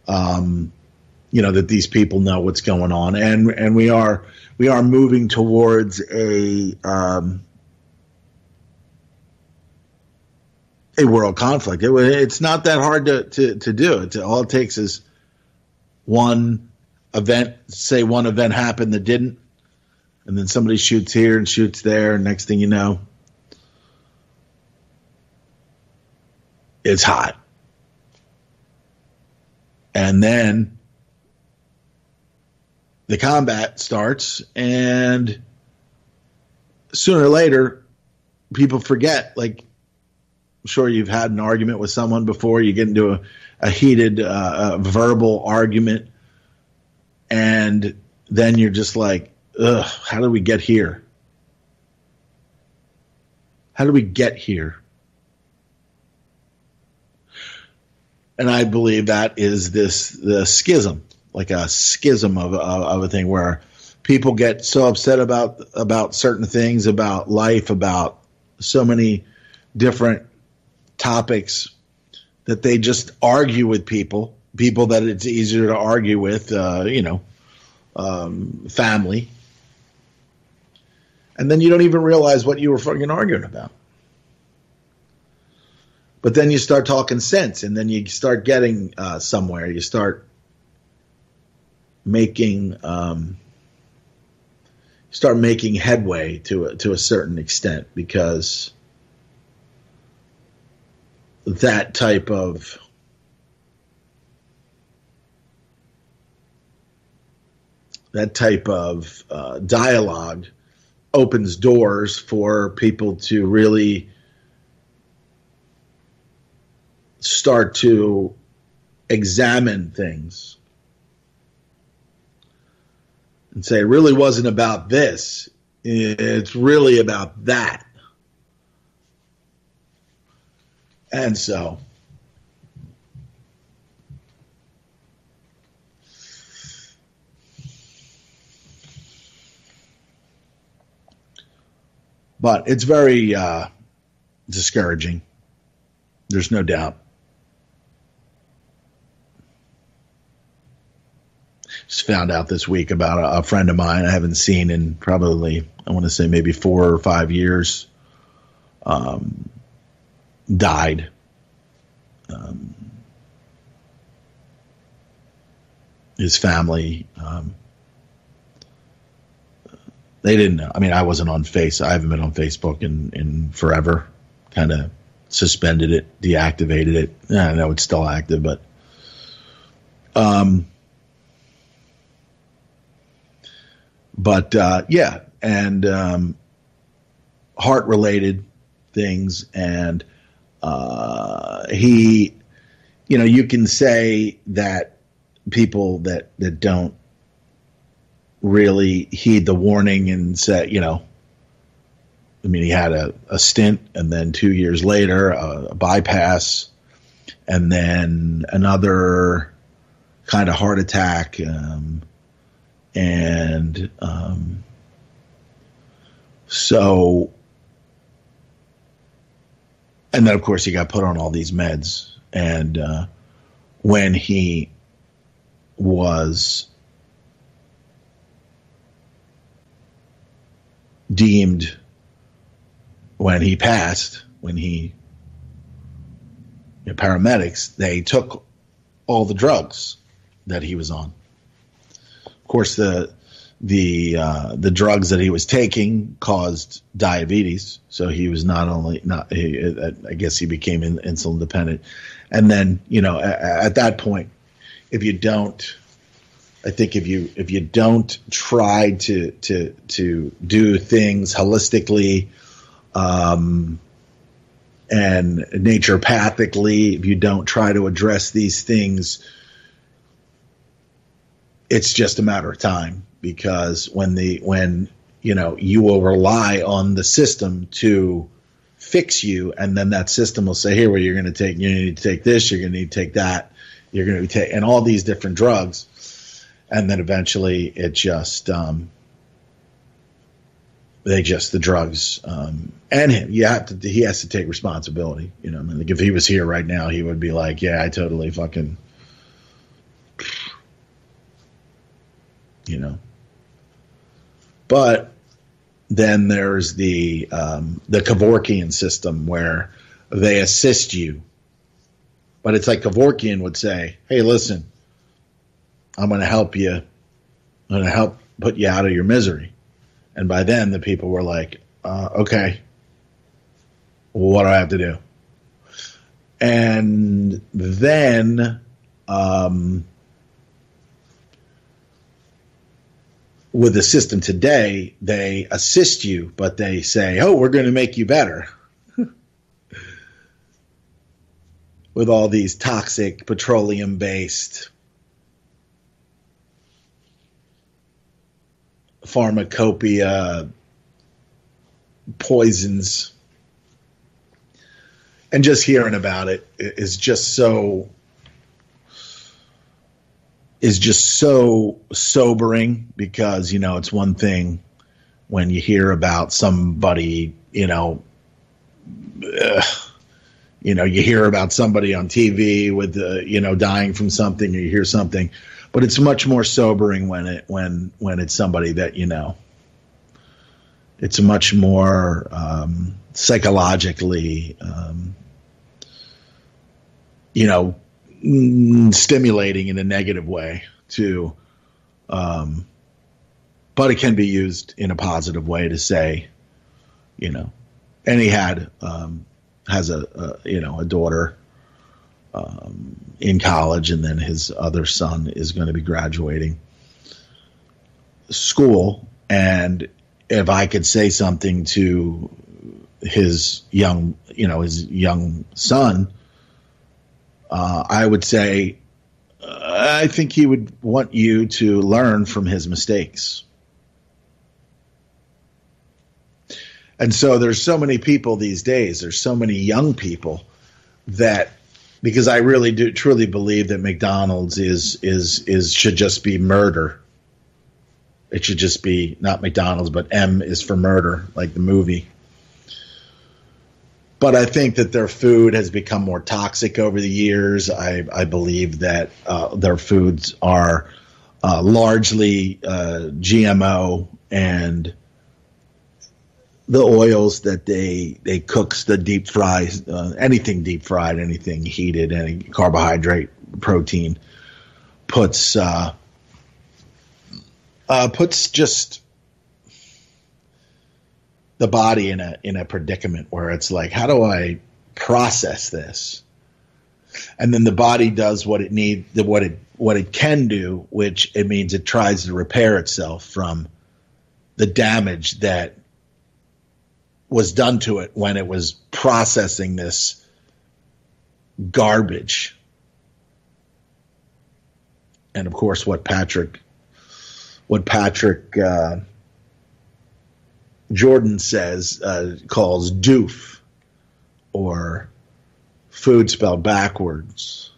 that these people know what's going on, and we are moving towards a world conflict. It's not that hard to do. All it takes is one event. Say one event happened that didn't. And then somebody shoots here and shoots there, and next thing you know, it's hot. And then the combat starts, and sooner or later, people forget. Like, I'm sure you've had an argument with someone before. You get into a heated verbal argument, and then you're just like, ugh, how did we get here? How did we get here? And I believe that is the schism, like a schism of a thing where people get so upset about certain things, about life, about so many different topics, that they just argue with people that it's easier to argue with, family. And then you don't even realize what you were fucking arguing about. But then you start talking sense, and then you start getting somewhere. You start making headway to a certain extent, because that type of dialogue opens doors for people to really start to examine things and say, it really wasn't about this. It's really about that. And so but it's very discouraging. There's no doubt. Just found out this week about a friend of mine I haven't seen in probably, I want to say maybe 4 or 5 years, died. His family, they didn't know. I mean, I wasn't on I haven't been on Facebook in forever. Kind of suspended it, deactivated it. I know it's still active, but yeah, and heart-related things, and he, you can say that people that don't really heed the warning and say, I mean, he had a stint, and then 2 years later, a bypass, and then another kind of heart attack, so, and then of course he got put on all these meds, and when he was deemed, when he passed, paramedics, they took all the drugs that he was on. Of course, the the drugs that he was taking caused diabetes. So he was I guess he became insulin dependent. And then, at that point, if you don't try to do things holistically, and naturopathically, if you don't try to address these things, it's just a matter of time. Because when you will rely on the system to fix you, and then that system will say, here, well, you need to take this, you're going to need to take that, you're going to take, and all these different drugs, and then eventually it just the drugs and him. He has to take responsibility. Like if he was here right now, he would be like, yeah, I totally fucking, But then there's the Kevorkian system where they assist you. But it's like Kevorkian would say, hey, listen, I'm going to help you. I'm going to help put you out of your misery. And by then the people were like, okay, well, what do I have to do? And then with the system today, they assist you, but they say, oh, we're going to make you better. With all these toxic petroleum-based pharmacopoeia poisons. And just hearing about it is just so sobering, because it's one thing when you hear about somebody, you hear about somebody on TV with dying from something, or you hear something, but it's much more sobering when it's somebody that it's much more psychologically stimulating in a negative way too, but it can be used in a positive way to say, and he has a daughter in college, and then his other son is going to be graduating school. And if I could say something to his young son, I would say, I think he would want you to learn from his mistakes. And so there's so many people these days, there's so many young people that, because I really do truly believe that McDonald's should just be murder. It should just be not McDonald's, but M is for murder, like the movie. But I think that their food has become more toxic over the years. I believe that their foods are largely GMO, and the oils that they cook, the deep fries, anything deep fried, anything heated, any carbohydrate, protein, puts just the body in a predicament where it's like, how do I process this? And then the body does what it can do, which it means it tries to repair itself from the damage that was done to it when it was processing this garbage. And of course, what Patrick Jordan says, calls doof, or food spelled backwards.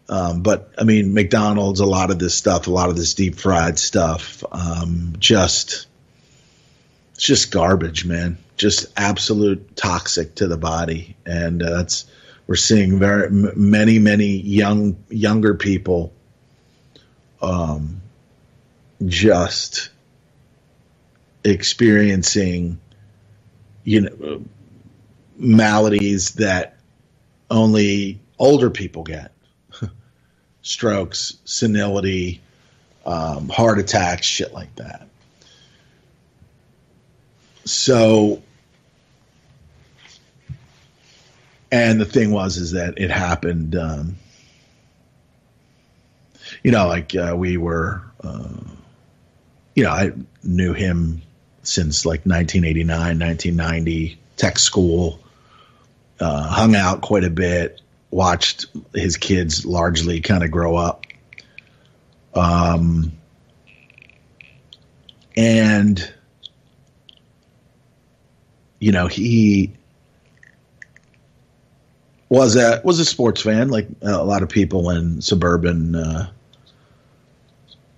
But I mean, McDonald's, a lot of this stuff, a lot of this deep fried stuff, it's just garbage, man. Just absolute toxic to the body. And we're seeing many younger people just experiencing maladies that only older people get. Strokes, senility, heart attacks, shit like that. So, and the thing is that it happened, we were, I knew him since like 1989, 1990, tech school, hung out quite a bit, watched his kids largely kind of grow up. And, he was a sports fan, like a lot of people in suburban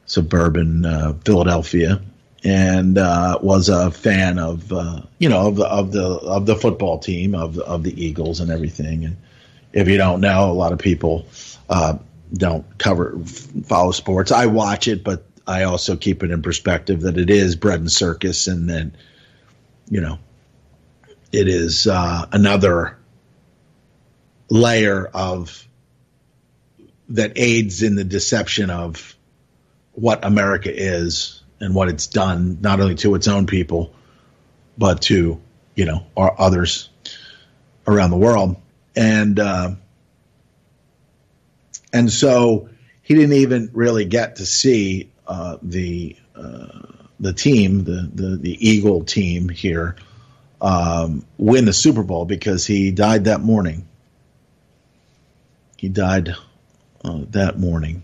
Philadelphia, and was a fan of the football team of the Eagles and everything. And if you don't know, a lot of people don't follow sports. I watch it, but I also keep it in perspective that it is bread and circus, and then it is another layer of that aids in the deception of what America is and what it's done, not only to its own people, but to, our others around the world. And so he didn't even really get to see the team, the Eagle team here, win the Super Bowl because he died that morning. He died that morning.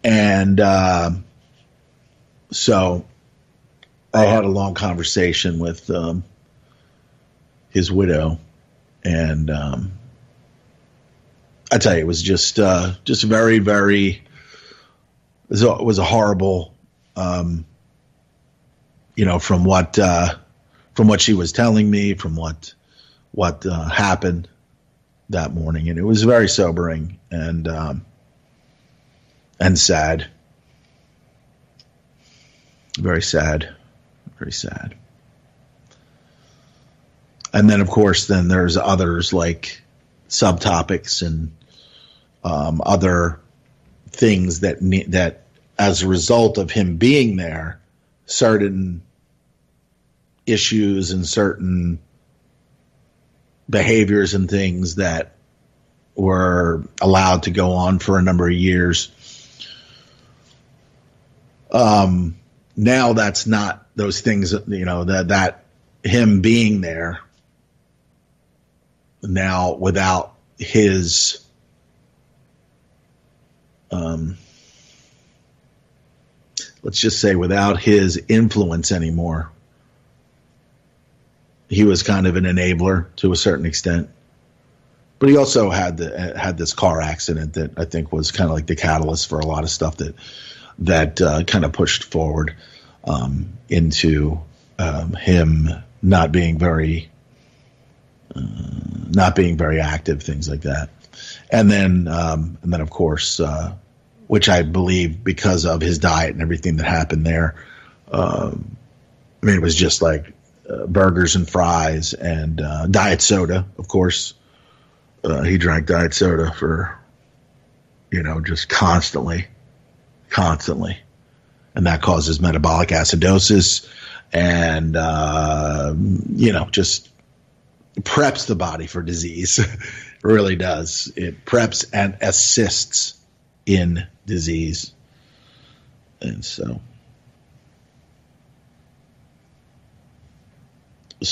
And so I had a long conversation with his widow, and I tell you, it was just very, very. It was a horrible, from what she was telling me, from what happened that morning, and it was very sobering and sad, very sad, very sad. And then, of course, there's others like subtopics and other things that as a result of him being there, certain issues and certain behaviors and things that were allowed to go on for a number of years. Now that's not those things, that him being there now without his, let's just say without his influence anymore. He was kind of an enabler to a certain extent, but he also had this car accident that I think was kind of like the catalyst for a lot of stuff that kind of pushed forward into him not being very active, ththings like that. And then of course, which I believe because of his diet and everything that happened there, it was just like burgers and fries and diet soda, of course. He drank diet soda for, just constantly. And that causes metabolic acidosis and, just preps the body for disease. It really does. It preps and assists in disease. And so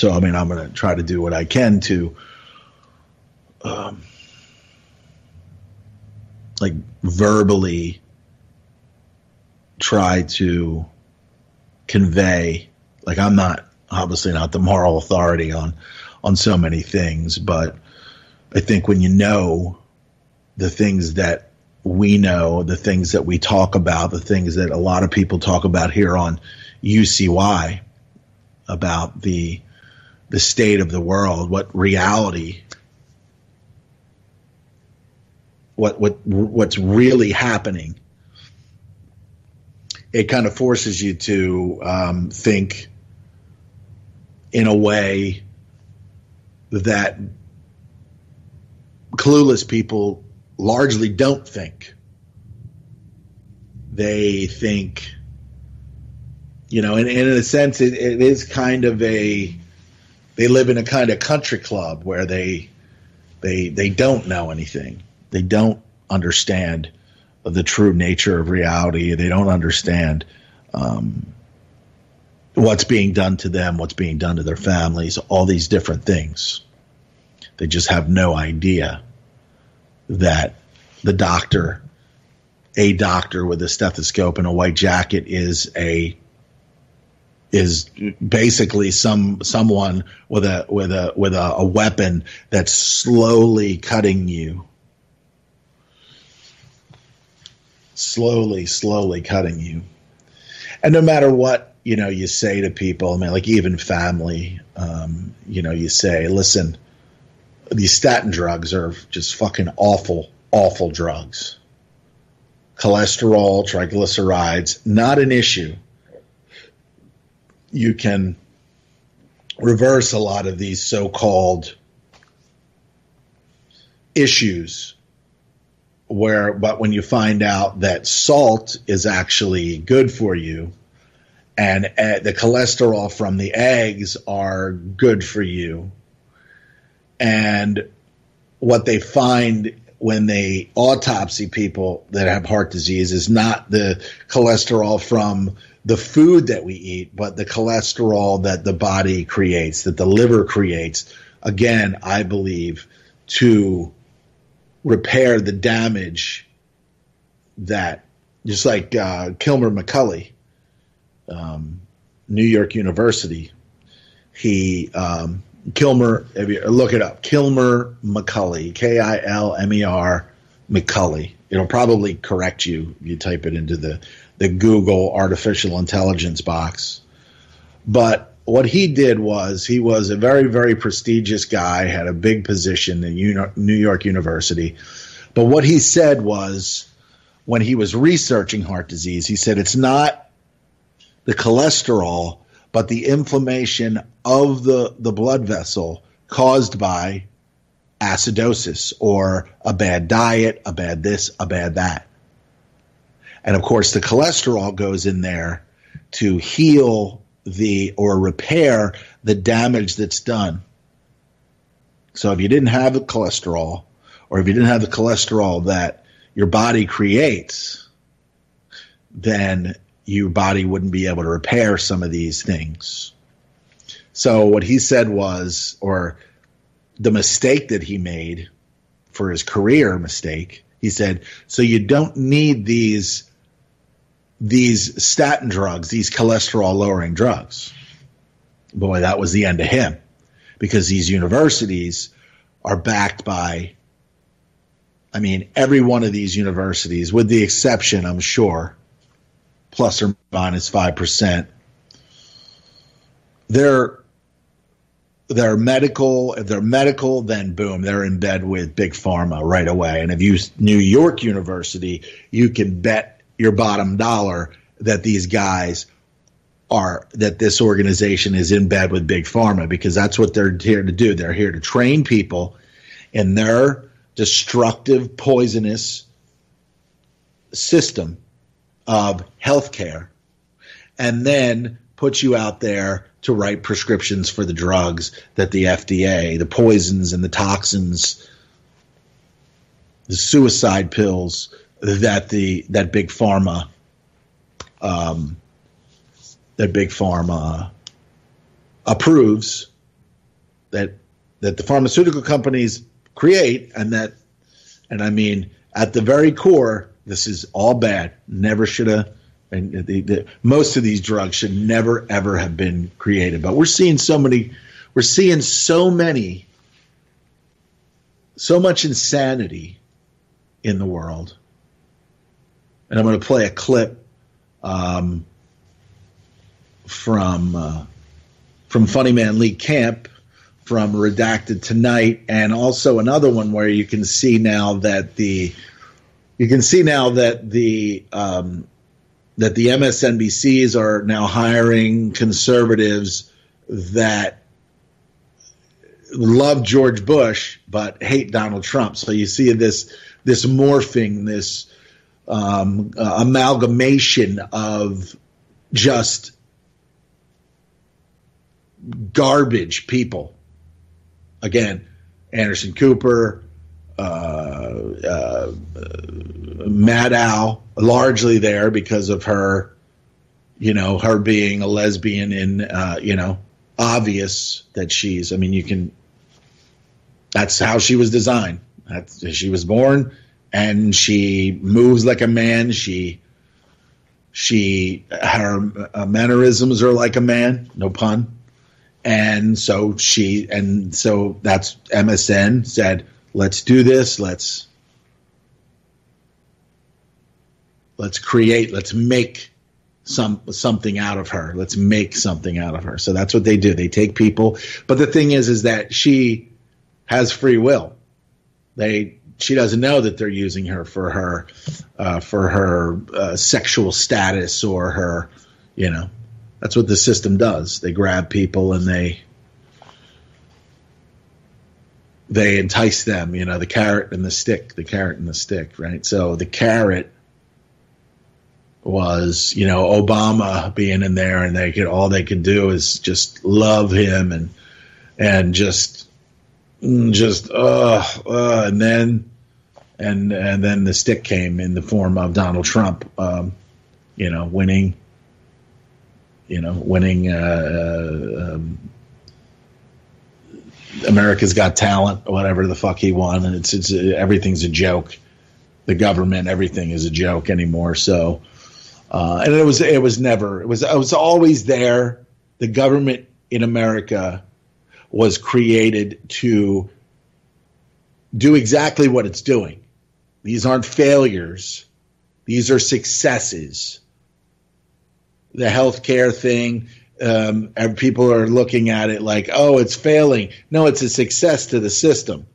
I'm going to try to do what I can to, verbally try to convey, I'm obviously not the moral authority on so many things, but I think when you know the things that we know, the things that we talk about, the things that a lot of people talk about here on UCY about the state of the world, what reality, what's really happening, it kind of forces you to think in a way that clueless people largely don't think. They think, you know, and in a sense, it is kind of they live in a kind of country club where they don't know anything. They don't understand the true nature of reality. They don't understand what's being done to them, what's being done to their families, all these different things. They just have no idea that a doctor with a stethoscope and a white jacket is basically someone with a weapon that's slowly cutting you. Slowly cutting you. And no matter what, you know, you say to people, I mean, like even family, you know, you say, listen, these statin drugs are just fucking awful drugs. Cholesterol, triglycerides, not an issue. You can reverse a lot of these so-called issues but when you find out that salt is actually good for you and the cholesterol from the eggs are good for you, and what they find when they autopsy people that have heart disease is not the cholesterol from the food that we eat, but the cholesterol that the body creates, that the liver creates, again, I believe, to repair the damage that, just like Kilmer McCulley, New York University, Kilmer, look it up, Kilmer McCulley, Kilmer McCulley. It'll probably correct you if you type it into the Google artificial intelligence box. But what he did was he was a very, very prestigious guy, had a big position in New York University. But what he said was, when he was researching heart disease, he said it's not the cholesterol, but the inflammation of the blood vessel caused by acidosis or a bad diet, a bad this, a bad that. And of course, the cholesterol goes in there to heal or repair the damage that's done. So if you didn't have the cholesterol, or if you didn't have the cholesterol that your body creates, then your body wouldn't be able to repair some of these things. So what he said was, or the mistake that he made for his career mistake, he said, so you don't need these statin drugs, these cholesterol lowering drugs. Boy, that was the end of him, because these universities are backed by, I mean, every one of these universities, with the exception, I'm sure, plus or minus 5%, they're medical. If they're medical, then boom, they're in bed with big pharma right away. And if you New York University, you can bet your bottom dollar that these guys that this organization is in bed with big pharma, because that's what they're here to do. They're here to train people in their destructive, poisonous system of healthcare, and then put you out there to write prescriptions for the drugs that the FDA, the poisons and the toxins, the suicide pills that big pharma approves, that the pharmaceutical companies create, and I mean, at the very core, this is all bad. Never should have. And most of these drugs should never ever have been created. But we're seeing so much insanity in the world. And I'm going to play a clip from Funny Man Lee Camp from Redacted Tonight, and also another one where you can see now that the MSNBCs are now hiring conservatives that love George Bush but hate Donald Trump. So you see this morphing, this amalgamation of just garbage people. Again, Anderson Cooper, Maddow, largely there because of her, her being a lesbian and, obvious that she's, that's how she was designed. She was born and she moves like a man. Her mannerisms are like a man, no pun. And so that's MSN said, let's do this. Let's make something out of her. Let's make something out of her. So that's what they do. They take people. But the thing is that she has free will. She doesn't know that they're using her for her sexual status or her, that's what the system does. They grab people and they entice them, the carrot and the stick, right? So the carrot was, Obama being in there and all they could do is just love him and just and then the stick came in the form of Donald Trump, winning America's Got Talent, whatever the fuck he won, and it's everything's a joke. The government, everything is a joke anymore. So, and it was always there. The government in America was created to do exactly what it's doing. These aren't failures. These are successes. The healthcare thing, people are looking at it like, oh, it's failing. No, it's a success to the system.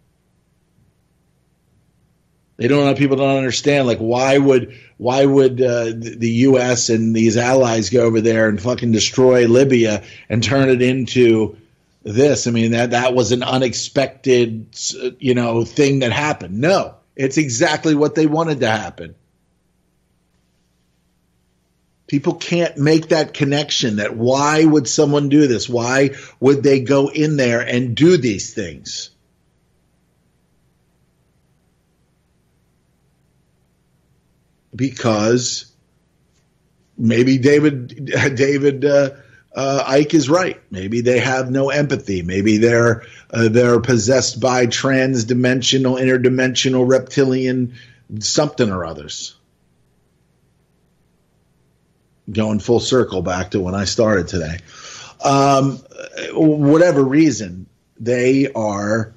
People don't understand, like, why would the U.S. and these allies go over there and fucking destroy Libya and turn it into this? That was an unexpected, thing that happened. No, it's exactly what they wanted to happen. People can't make that connection that why would someone do this? Why would they go in there and do these things? Because maybe David Icke is right. Maybe they have no empathy. Maybe they're possessed by trans-dimensional, interdimensional, reptilian something or others. Going full circle back to when I started today. Whatever reason, they're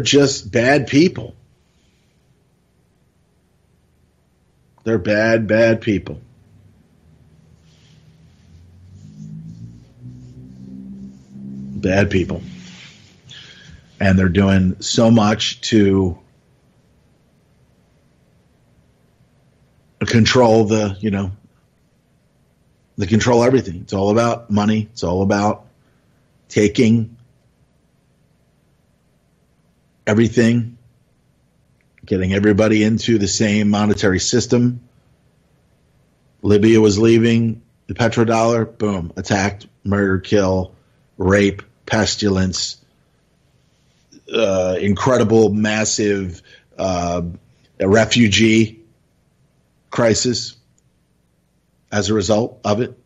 just bad people. They're bad people. Bad people. And they're doing so much to control control everything. It's all about money. It's all about taking everything, getting everybody into the same monetary system. Libya was leaving the petrodollar, boom, attacked, murder, kill, rape, pestilence, incredible, massive refugee crisis as a result of it.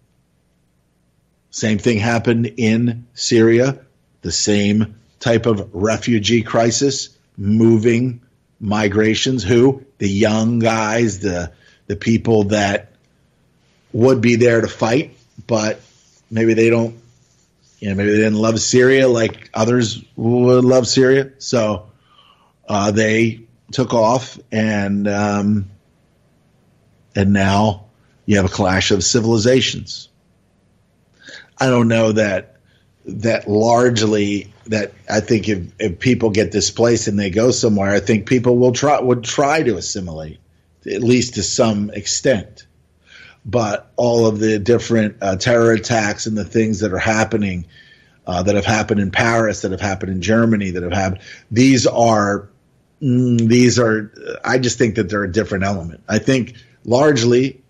Same thing happened in Syria, the same type of refugee crisis, moving migrations, the young guys, the people that would be there to fight, but maybe they don't, maybe they didn't love Syria like others would love Syria. So they took off and now you have a clash of civilizations. I don't know that largely that I think if people get displaced and they go somewhere, I think people would try to assimilate, at least to some extent. But all of the different terror attacks and the things that are happening that have happened in Paris, that have happened in Germany, that have happened. These are, I just think that they're a different element. I think largely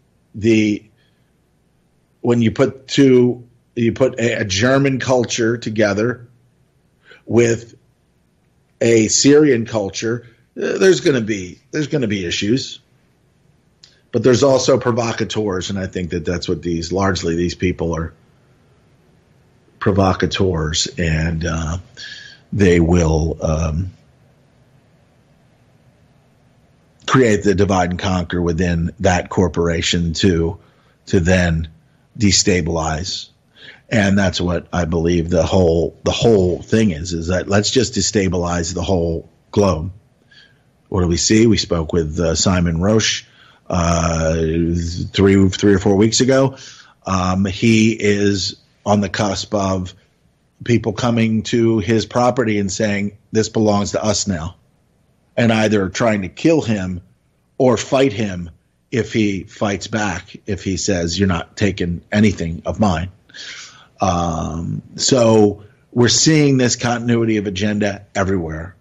when you put a German culture together with a Syrian culture, there's going to be issues, but there's also provocateurs, and I think that that's what these people are, provocateurs, and they will create the divide and conquer within that corporation to then destabilize. And that's what I believe the whole thing is that let's just destabilize the whole globe. What do we see? We spoke with Simon Roche 3 or 4 weeks ago. He is on the cusp of people coming to his property and saying, this belongs to us now, and either trying to kill him or fight him if he fights back, if he says, you're not taking anything of mine. So we're seeing this continuity of agenda everywhere.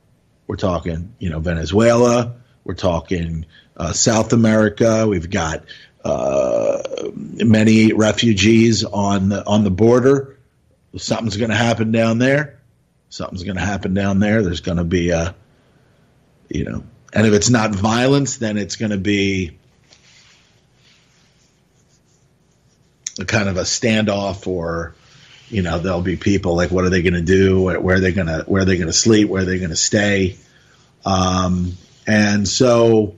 We're talking, Venezuela. We're talking South America. We've got many refugees on the border. Something's going to happen down there. There's going to be and if it's not violence, then it's going to be a kind of a standoff, or there'll be people like, what are they going to do? Where are they going to sleep? Where are they going to stay? And so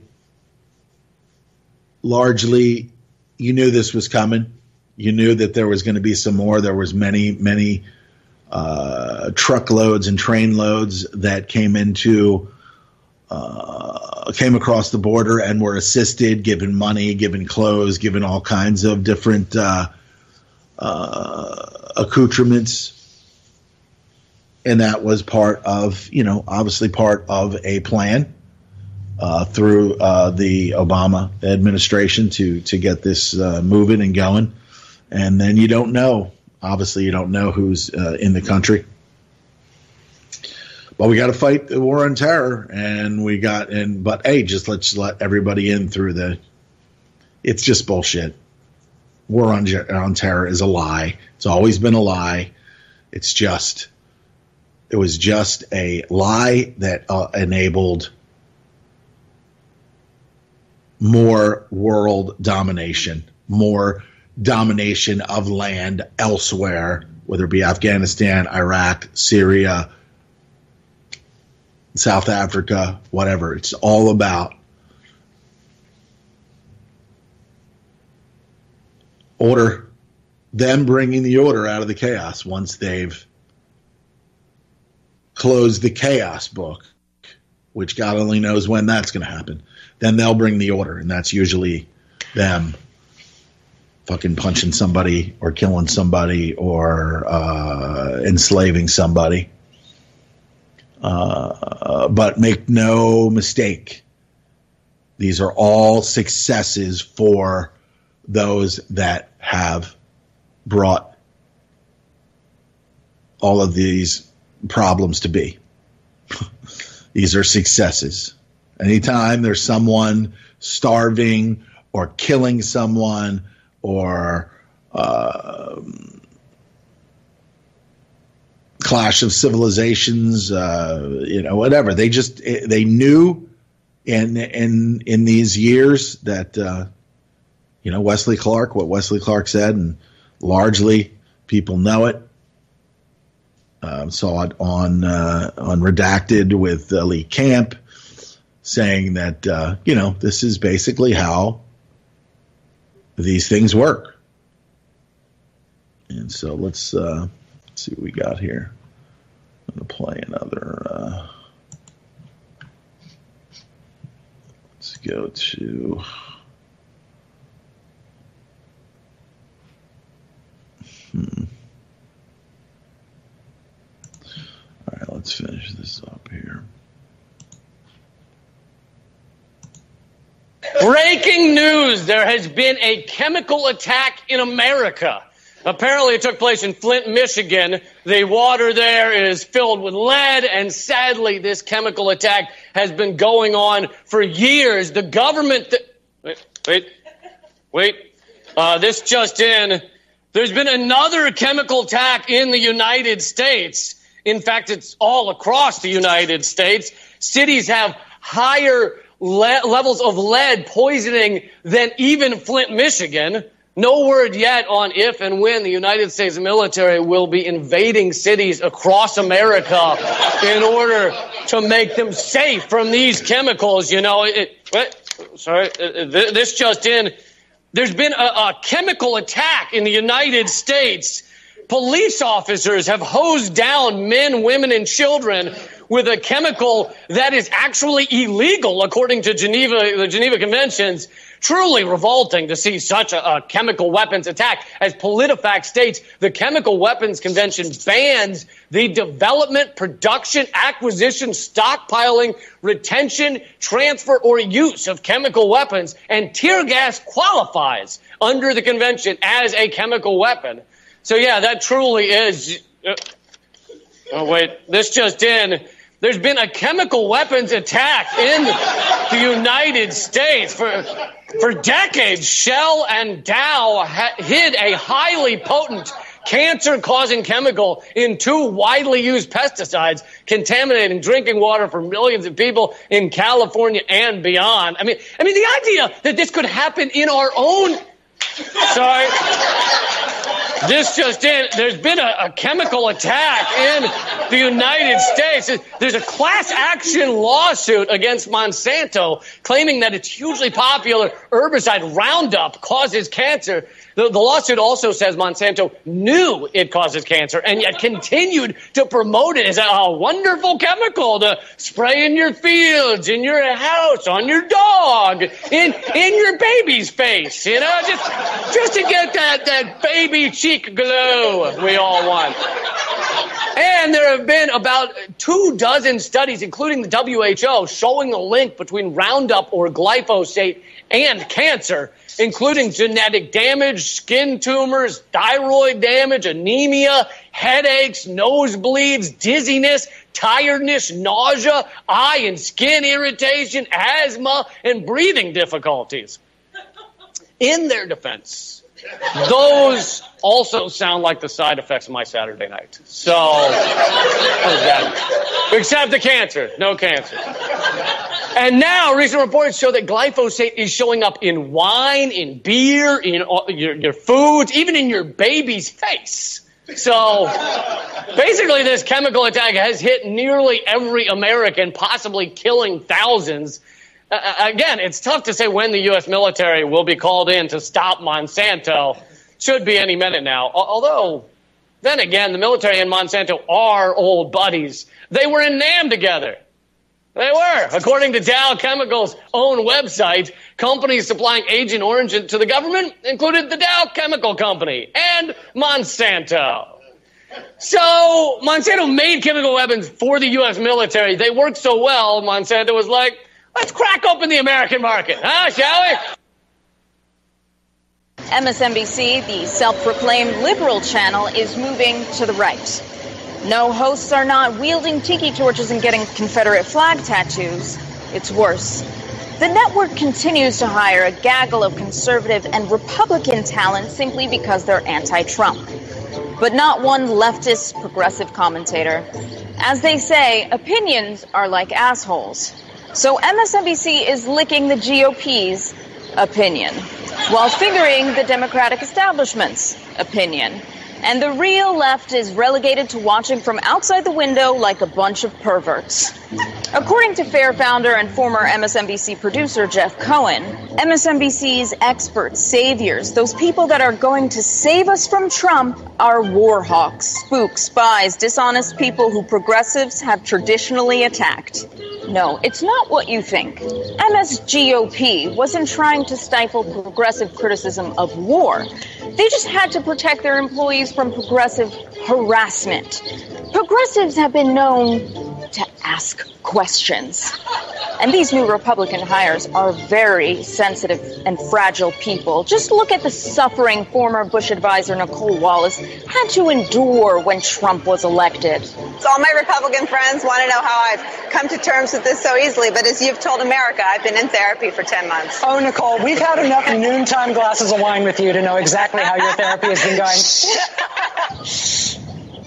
largely you knew this was coming. You knew that there was going to be some more. There was many truckloads and train loads that came across the border and were assisted, given money, given clothes, given all kinds of different accoutrements. And that was obviously part of a plan through the Obama administration to get this moving and going. And then you don't know who's in the country. But we got to fight the war on terror, but hey, just let's let everybody in through it's just bullshit. War on terror is a lie. It's always been a lie. It was just a lie that enabled more world domination, more domination of land elsewhere, whether it be Afghanistan, Iraq, Syria, South Africa, whatever. It's all about order, them bringing the order out of the chaos once they've closed the chaos book, which God only knows when that's going to happen. Then they'll bring the order, and that's usually them fucking punching somebody or killing somebody or enslaving somebody. But make no mistake, these are all successes for those that have brought all of these problems to be. These are successes. Anytime there's someone starving or killing someone or clash of civilizations, whatever. They knew in these years that what Wesley Clark said, and largely people know it. Saw it on Redacted with Lee Camp, saying that this is basically how these things work. And so let's see what we got here. I'm going to play another. Let's go to. All right, let's finish this up here. Breaking news, there has been a chemical attack in America. Apparently, it took place in Flint, Michigan. The water there is filled with lead, and sadly, this chemical attack has been going on for years. The government... Wait. This just in. There's been another chemical attack in the United States. In fact, it's all across the United States. Cities have higher levels of lead poisoning than even Flint, Michigan. No word yet on if and when the United States military will be invading cities across America in order to make them safe from these chemicals. You know, this just in. There's been a chemical attack in the United States. Police officers have hosed down men, women, and children with a chemical that is actually illegal, according to the Geneva Conventions. Truly revolting to see such a chemical weapons attack. As PolitiFact states, the Chemical Weapons Convention bans the development, production, acquisition, stockpiling, retention, transfer, or use of chemical weapons, and tear gas qualifies under the convention as a chemical weapon. So, yeah, that truly is... this just in. There's been a chemical weapons attack in the United States. For decades, Shell and Dow hid a highly potent cancer-causing chemical in two widely used pesticides, contaminating drinking water for millions of people in California and beyond. I mean, the idea that this could happen in our own... Sorry. This just in. There's been a chemical attack in the United States. There's a class action lawsuit against Monsanto claiming that its hugely popular herbicide Roundup causes cancer. The lawsuit also says Monsanto knew it causes cancer and yet continued to promote it as a wonderful chemical to spray in your fields, in your house, on your dog, in your baby's face, you know, just to get that baby cheek glow we all want. And there have been about 24 studies, including the WHO, showing a link between Roundup or glyphosate and cancer, including genetic damage, skin tumors, thyroid damage, anemia, headaches, nosebleeds, dizziness, tiredness, nausea, eye and skin irritation, asthma, and breathing difficulties. In their defense, those also sound like the side effects of my Saturday night. So, except the cancer. No cancer. And now, recent reports show that glyphosate is showing up in wine, in beer, in your foods, even in your baby's face. So, basically, this chemical attack has hit nearly every American, possibly killing thousands. Again, it's tough to say when the U.S. military will be called in to stop Monsanto. Should be any minute now. Although, then again, the military and Monsanto are old buddies. They were in NAM together. They were. According to Dow Chemical's own website, companies supplying Agent Orange to the government included the Dow Chemical Company and Monsanto. So Monsanto made chemical weapons for the U.S. military. They worked so well, Monsanto was like, let's crack open the American market, huh, shall we? MSNBC, the self-proclaimed liberal channel, is moving to the right. No, hosts are not wielding tiki torches and getting Confederate flag tattoos. It's worse. The network continues to hire a gaggle of conservative and Republican talent simply because they're anti-Trump. But not one leftist progressive commentator. As they say, opinions are like assholes. So MSNBC is licking the GOP's opinion, while fingering the Democratic establishment's opinion. And the real left is relegated to watching from outside the window like a bunch of perverts. According to FAIR founder and former MSNBC producer Jeff Cohen, MSNBC's experts, saviors, those people that are going to save us from Trump are war hawks, spooks, spies, dishonest people who progressives have traditionally attacked. No, it's not what you think. MSGOP wasn't trying to stifle progressive criticism of war. They just had to protect their employees from progressive harassment. Progressives have been known to ask questions. And these new Republican hires are very sensitive and fragile people. Just look at the suffering former Bush advisor Nicole Wallace had to endure when Trump was elected. So all my Republican friends want to know how I've come to terms with this so easily. But as you've told America, I've been in therapy for 10 months. Oh, Nicole, we've had enough noontime glasses of wine with you to know exactly how your therapy has been going.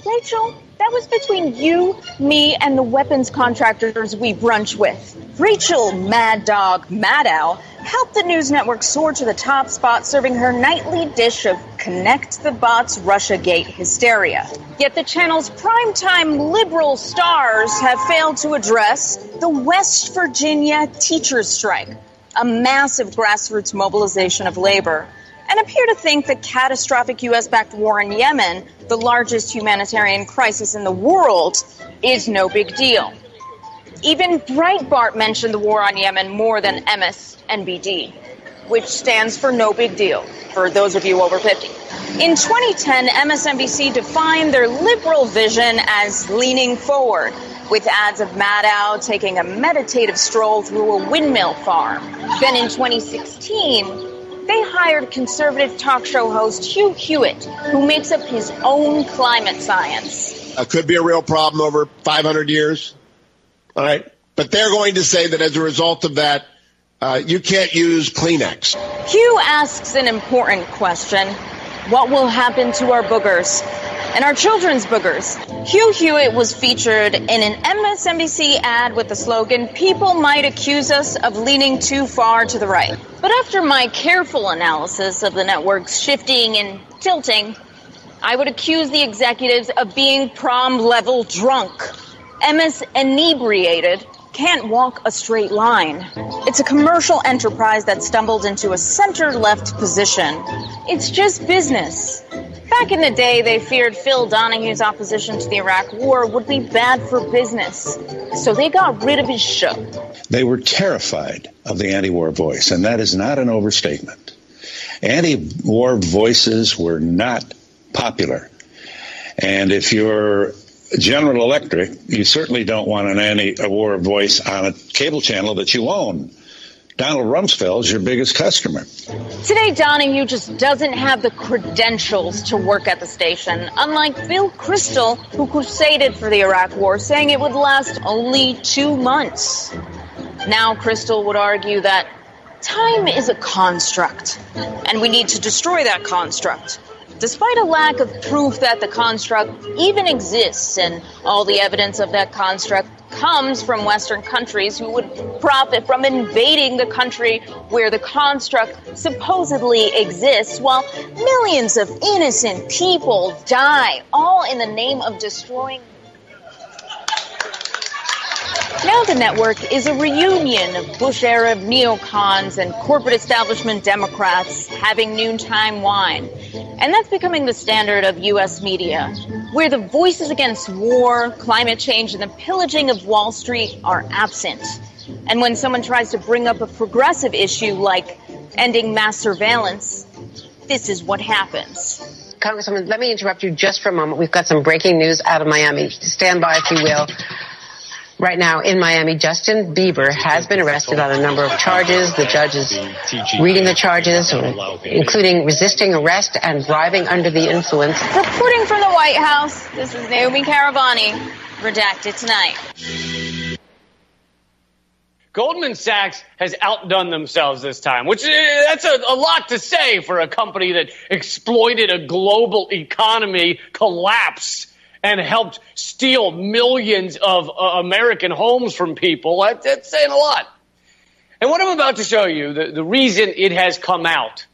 Rachel, that was between you, me, and the weapons contractors we brunch with. Rachel Mad Dog Maddow helped the news network soar to the top spot, serving her nightly dish of Connect the Bots Russiagate hysteria. Yet the channel's primetime liberal stars have failed to address the West Virginia teachers' strike, a massive grassroots mobilization of labor, and appear to think the catastrophic U.S.-backed war in Yemen, the largest humanitarian crisis in the world, is no big deal. Even Breitbart mentioned the war on Yemen more than MSNBD, which stands for no big deal, for those of you over 50. In 2010, MSNBC defined their liberal vision as leaning forward, with ads of Maddow taking a meditative stroll through a windmill farm. Then in 2016, they hired conservative talk show host Hugh Hewitt, who makes up his own climate science. Could be a real problem over 500 years. All right. But they're going to say that as a result of that, you can't use Kleenex. Hugh asks an important question. What will happen to our boogers? And our children's boogers. Hugh Hewitt was featured in an MSNBC ad with the slogan, "People might accuse us of leaning too far to the right." But after my careful analysis of the network's shifting and tilting, I would accuse the executives of being prom-level drunk. MS inebriated can't walk a straight line. It's a commercial enterprise that stumbled into a center-left position. It's just business. Back in the day, they feared Phil Donahue's opposition to the Iraq War would be bad for business. So they got rid of his show. They were terrified of the anti-war voice, and that is not an overstatement. Anti-war voices were not popular. And if you're General Electric, you certainly don't want an anti-war voice on a cable channel that you own. Donald Rumsfeld's your biggest customer. Today, Donahue just doesn't have the credentials to work at the station, unlike Bill Kristol, who crusaded for the Iraq War, saying it would last only 2 months. Now, Kristol would argue that time is a construct, and we need to destroy that construct. Despite a lack of proof that the construct even exists, and all the evidence of that construct comes from Western countries who would profit from invading the country where the construct supposedly exists, while millions of innocent people die, all in the name of destroying. Now the network is a reunion of Bush-era neocons and corporate establishment Democrats having noontime wine. And that's becoming the standard of U.S. media, where the voices against war, climate change, and the pillaging of Wall Street are absent. And when someone tries to bring up a progressive issue like ending mass surveillance, this is what happens. Congresswoman, let me interrupt you just for a moment. We've got some breaking news out of Miami. Stand by, if you will. Right now in Miami, Justin Bieber has been arrested on a number of charges. The judge is reading the charges, including resisting arrest and driving under the influence. Reporting from the White House, this is Naomi Caravani, redacted tonight. Goldman Sachs has outdone themselves this time, which that's a lot to say for a company that exploited a global economy collapse and helped steal millions of American homes from people. That's saying a lot. And what I'm about to show you, the reason it has come out,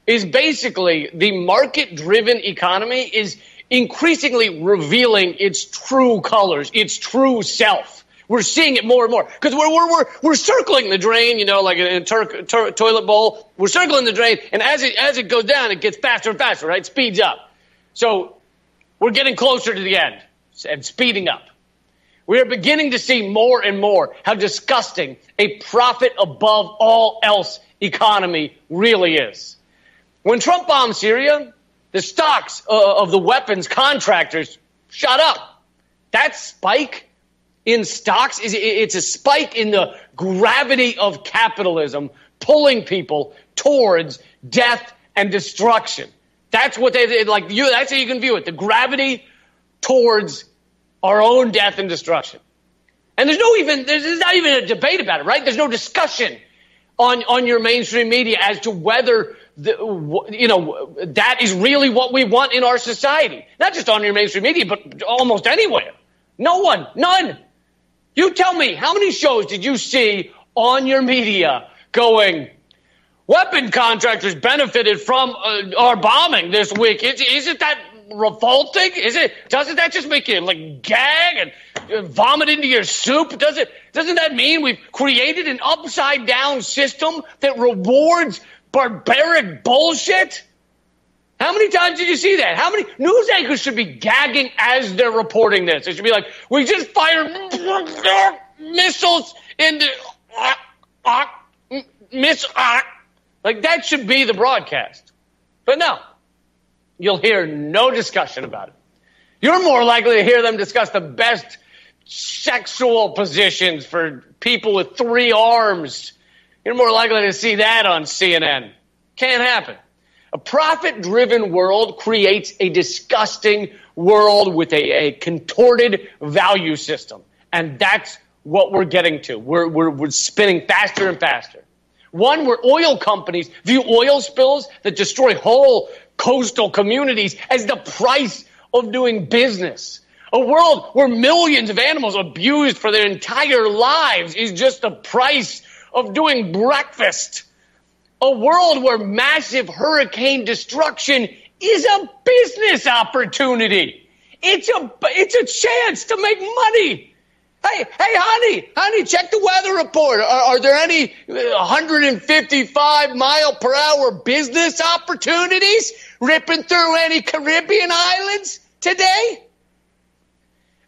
is basically the market-driven economy is increasingly revealing its true colors, its true self. We're seeing it more and more because we're circling the drain, you know, like in a toilet bowl. We're circling the drain, and as it goes down, it gets faster and faster, right? It speeds up. So we're getting closer to the end and speeding up. We are beginning to see more and more how disgusting a profit above all else economy really is. When Trump bombed Syria, the stocks of the weapons contractors shot up. That spike in stocks. It's a spike in the gravity of capitalism pulling people towards death and destruction. That's what they like. That's how you can view it. The gravity towards our own death and destruction. And there's not even a debate about it, right? There's no discussion on your mainstream media as to whether that is really what we want in our society. Not just on your mainstream media, but almost anywhere. No one, none. You tell me, how many shows did you see on your media going, weapon contractors benefited from our bombing this week? Isn't that revolting? Doesn't that just make you like gag and vomit into your soup? Doesn't that mean we've created an upside down system that rewards barbaric bullshit? How many times did you see that? How many news anchors should be gagging as they're reporting this? They should be like, we just fired missiles into like that should be the broadcast. But no, you'll hear no discussion about it. You're more likely to hear them discuss the best sexual positions for people with 3 arms. You're more likely to see that on CNN. Can't happen. A profit-driven world creates a disgusting world with a contorted value system. And that's what we're getting to. We're spinning faster and faster. One where oil companies view oil spills that destroy whole coastal communities as the price of doing business. A world where millions of animals abused for their entire lives is just the price of doing breakfast. A world where massive hurricane destruction is a business opportunity. It's a chance to make money. Hey, honey, check the weather report. Are there any 155 mile per hour business opportunities ripping through any Caribbean islands today?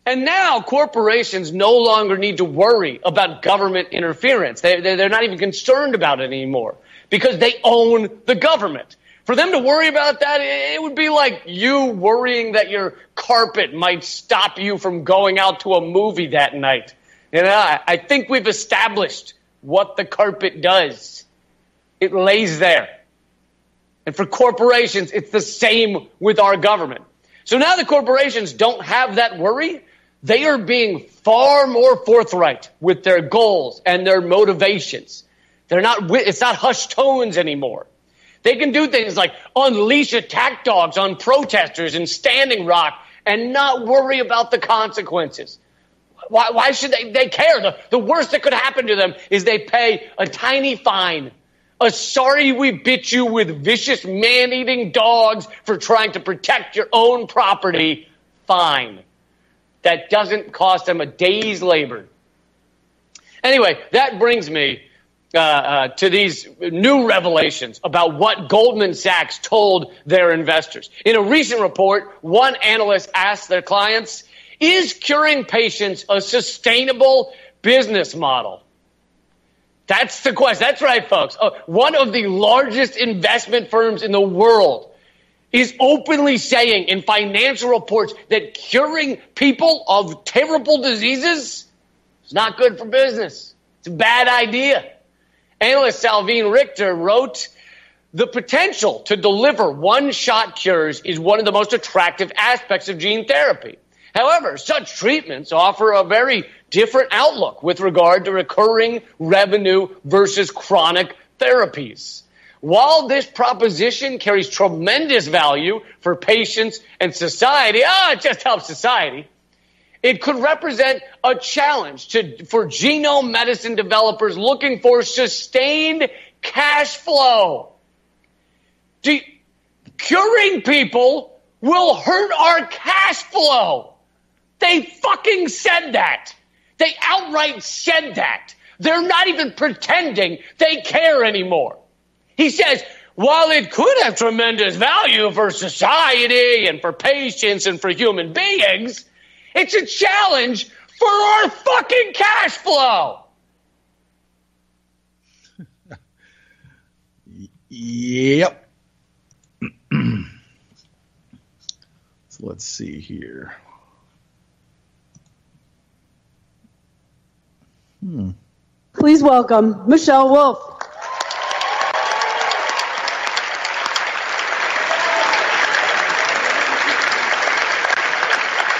And now corporations no longer need to worry about government interference. They're not even concerned about it anymore because they own the government. For them to worry about that, it would be like you worrying that your carpet might stop you from going out to a movie that night. I think we've established what the carpet does. It lays there. And for corporations, it's the same with our government. So now the corporations don't have that worry. They are being far more forthright with their goals and their motivations. It's not hushed tones anymore. They can do things like unleash attack dogs on protesters in Standing Rock and not worry about the consequences. Why should they care? The worst that could happen to them is they pay a tiny fine. A sorry we bit you with vicious man-eating dogs for trying to protect your own property fine. That doesn't cost them a day's labor. Anyway, that brings me to these new revelations about what Goldman Sachs told their investors. In a recent report, one analyst asked their clients, is curing patients a sustainable business model? That's the question. That's right, folks. One of the largest investment firms in the world is openly saying in financial reports that curing people of terrible diseases is not good for business. It's a bad idea. Analyst Salveen Richter wrote, the potential to deliver one-shot cures is one of the most attractive aspects of gene therapy. However, such treatments offer a very different outlook with regard to recurring revenue versus chronic therapies. While this proposition carries tremendous value for patients and society, it just helps society, it could represent a challenge for genome medicine developers looking for sustained cash flow. Curing people will hurt our cash flow. They fucking said that. They outright said that. They're not even pretending they care anymore. He says, while it could have tremendous value for society and for patients and for human beings, it's a challenge for our fucking cash flow. Yep. So let's see here. Please welcome Michelle Wolf.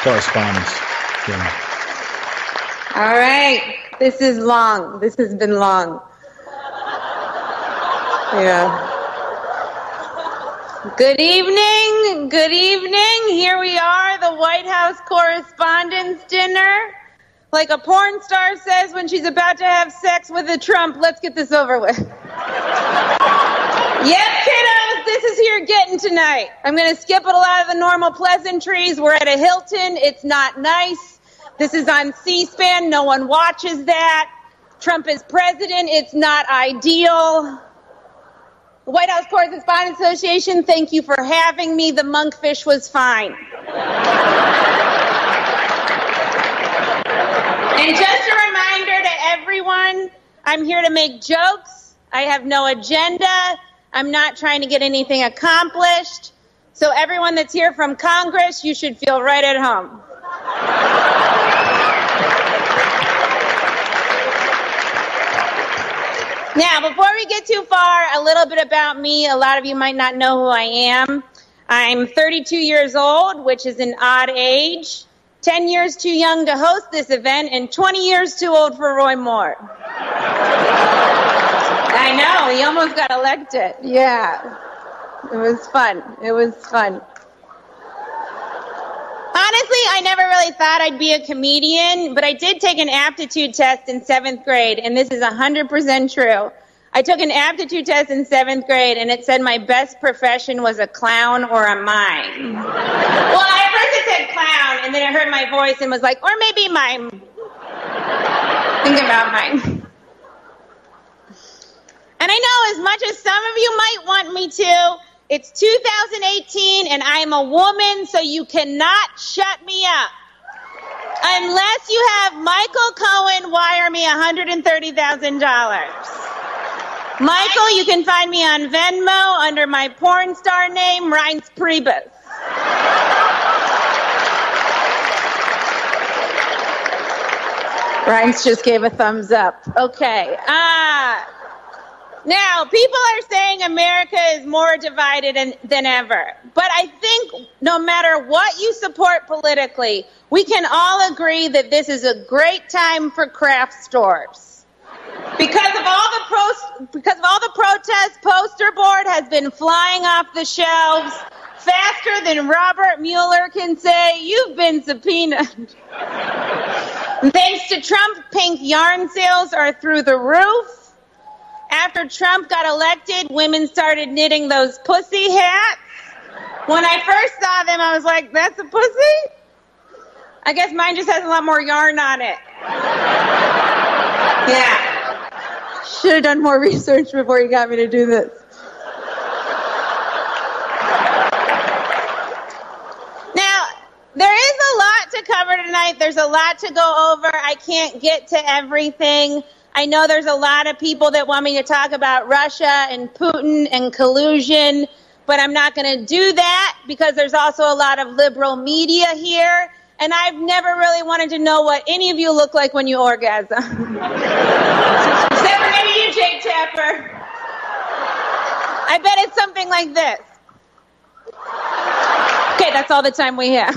Correspondence. Yeah. All right. This is long. This has been long. Yeah. Good evening. Good evening. Here we are, the White House Correspondents' Dinner. Like a porn star says when she's about to have sex with a Trump, let's get this over with. Yep, kiddos, this is here getting tonight. I'm going to skip a lot of the normal pleasantries. We're at a Hilton. It's not nice. This is on C-SPAN. No one watches that. Trump is president. It's not ideal. The White House Correspondents Association, thank you for having me. The monkfish was fine. And just a reminder to everyone, I'm here to make jokes. I have no agenda. I'm not trying to get anything accomplished. So everyone that's here from Congress, you should feel right at home. Now, before we get too far, a little bit about me. A lot of you might not know who I am. I'm 32 years old, which is an odd age. 10 years too young to host this event, and 20 years too old for Roy Moore. I know, he almost got elected. Yeah. It was fun. It was fun. Honestly, I never really thought I'd be a comedian, but I did take an aptitude test in 7th grade, and this is 100% true. I took an aptitude test in 7th grade, and it said my best profession was a clown or a mime. Well, at first it said clown, and then it heard my voice and was like, or maybe mime. Think about mime. And I know as much as some of you might want me to, it's 2018 and I'm a woman, so you cannot shut me up. Unless you have Michael Cohen wire me $130,000. Michael, you can find me on Venmo under my porn star name, Reince Priebus. Reince just gave a thumbs up. Okay. Now, people are saying America is more divided than ever. But I think no matter what you support politically, we can all agree that this is a great time for craft stores. Because of all the protests, Poster Board has been flying off the shelves faster than Robert Mueller can say, you've been subpoenaed. And thanks to Trump, pink yarn sales are through the roof. After Trump got elected, women started knitting those pussy hats. When I first saw them, I was like, that's a pussy? I guess mine just has a lot more yarn on it. Yeah. Should have done more research before you got me to do this. Now, there is a lot to cover tonight. There's a lot to go over. I can't get to everything. I know there's a lot of people that want me to talk about Russia and Putin and collusion, but I'm not going to do that because there's also a lot of liberal media here, and I've never really wanted to know what any of you look like when you orgasm. Except for maybe you, Jake Tapper. I bet it's something like this. Okay, that's all the time we have.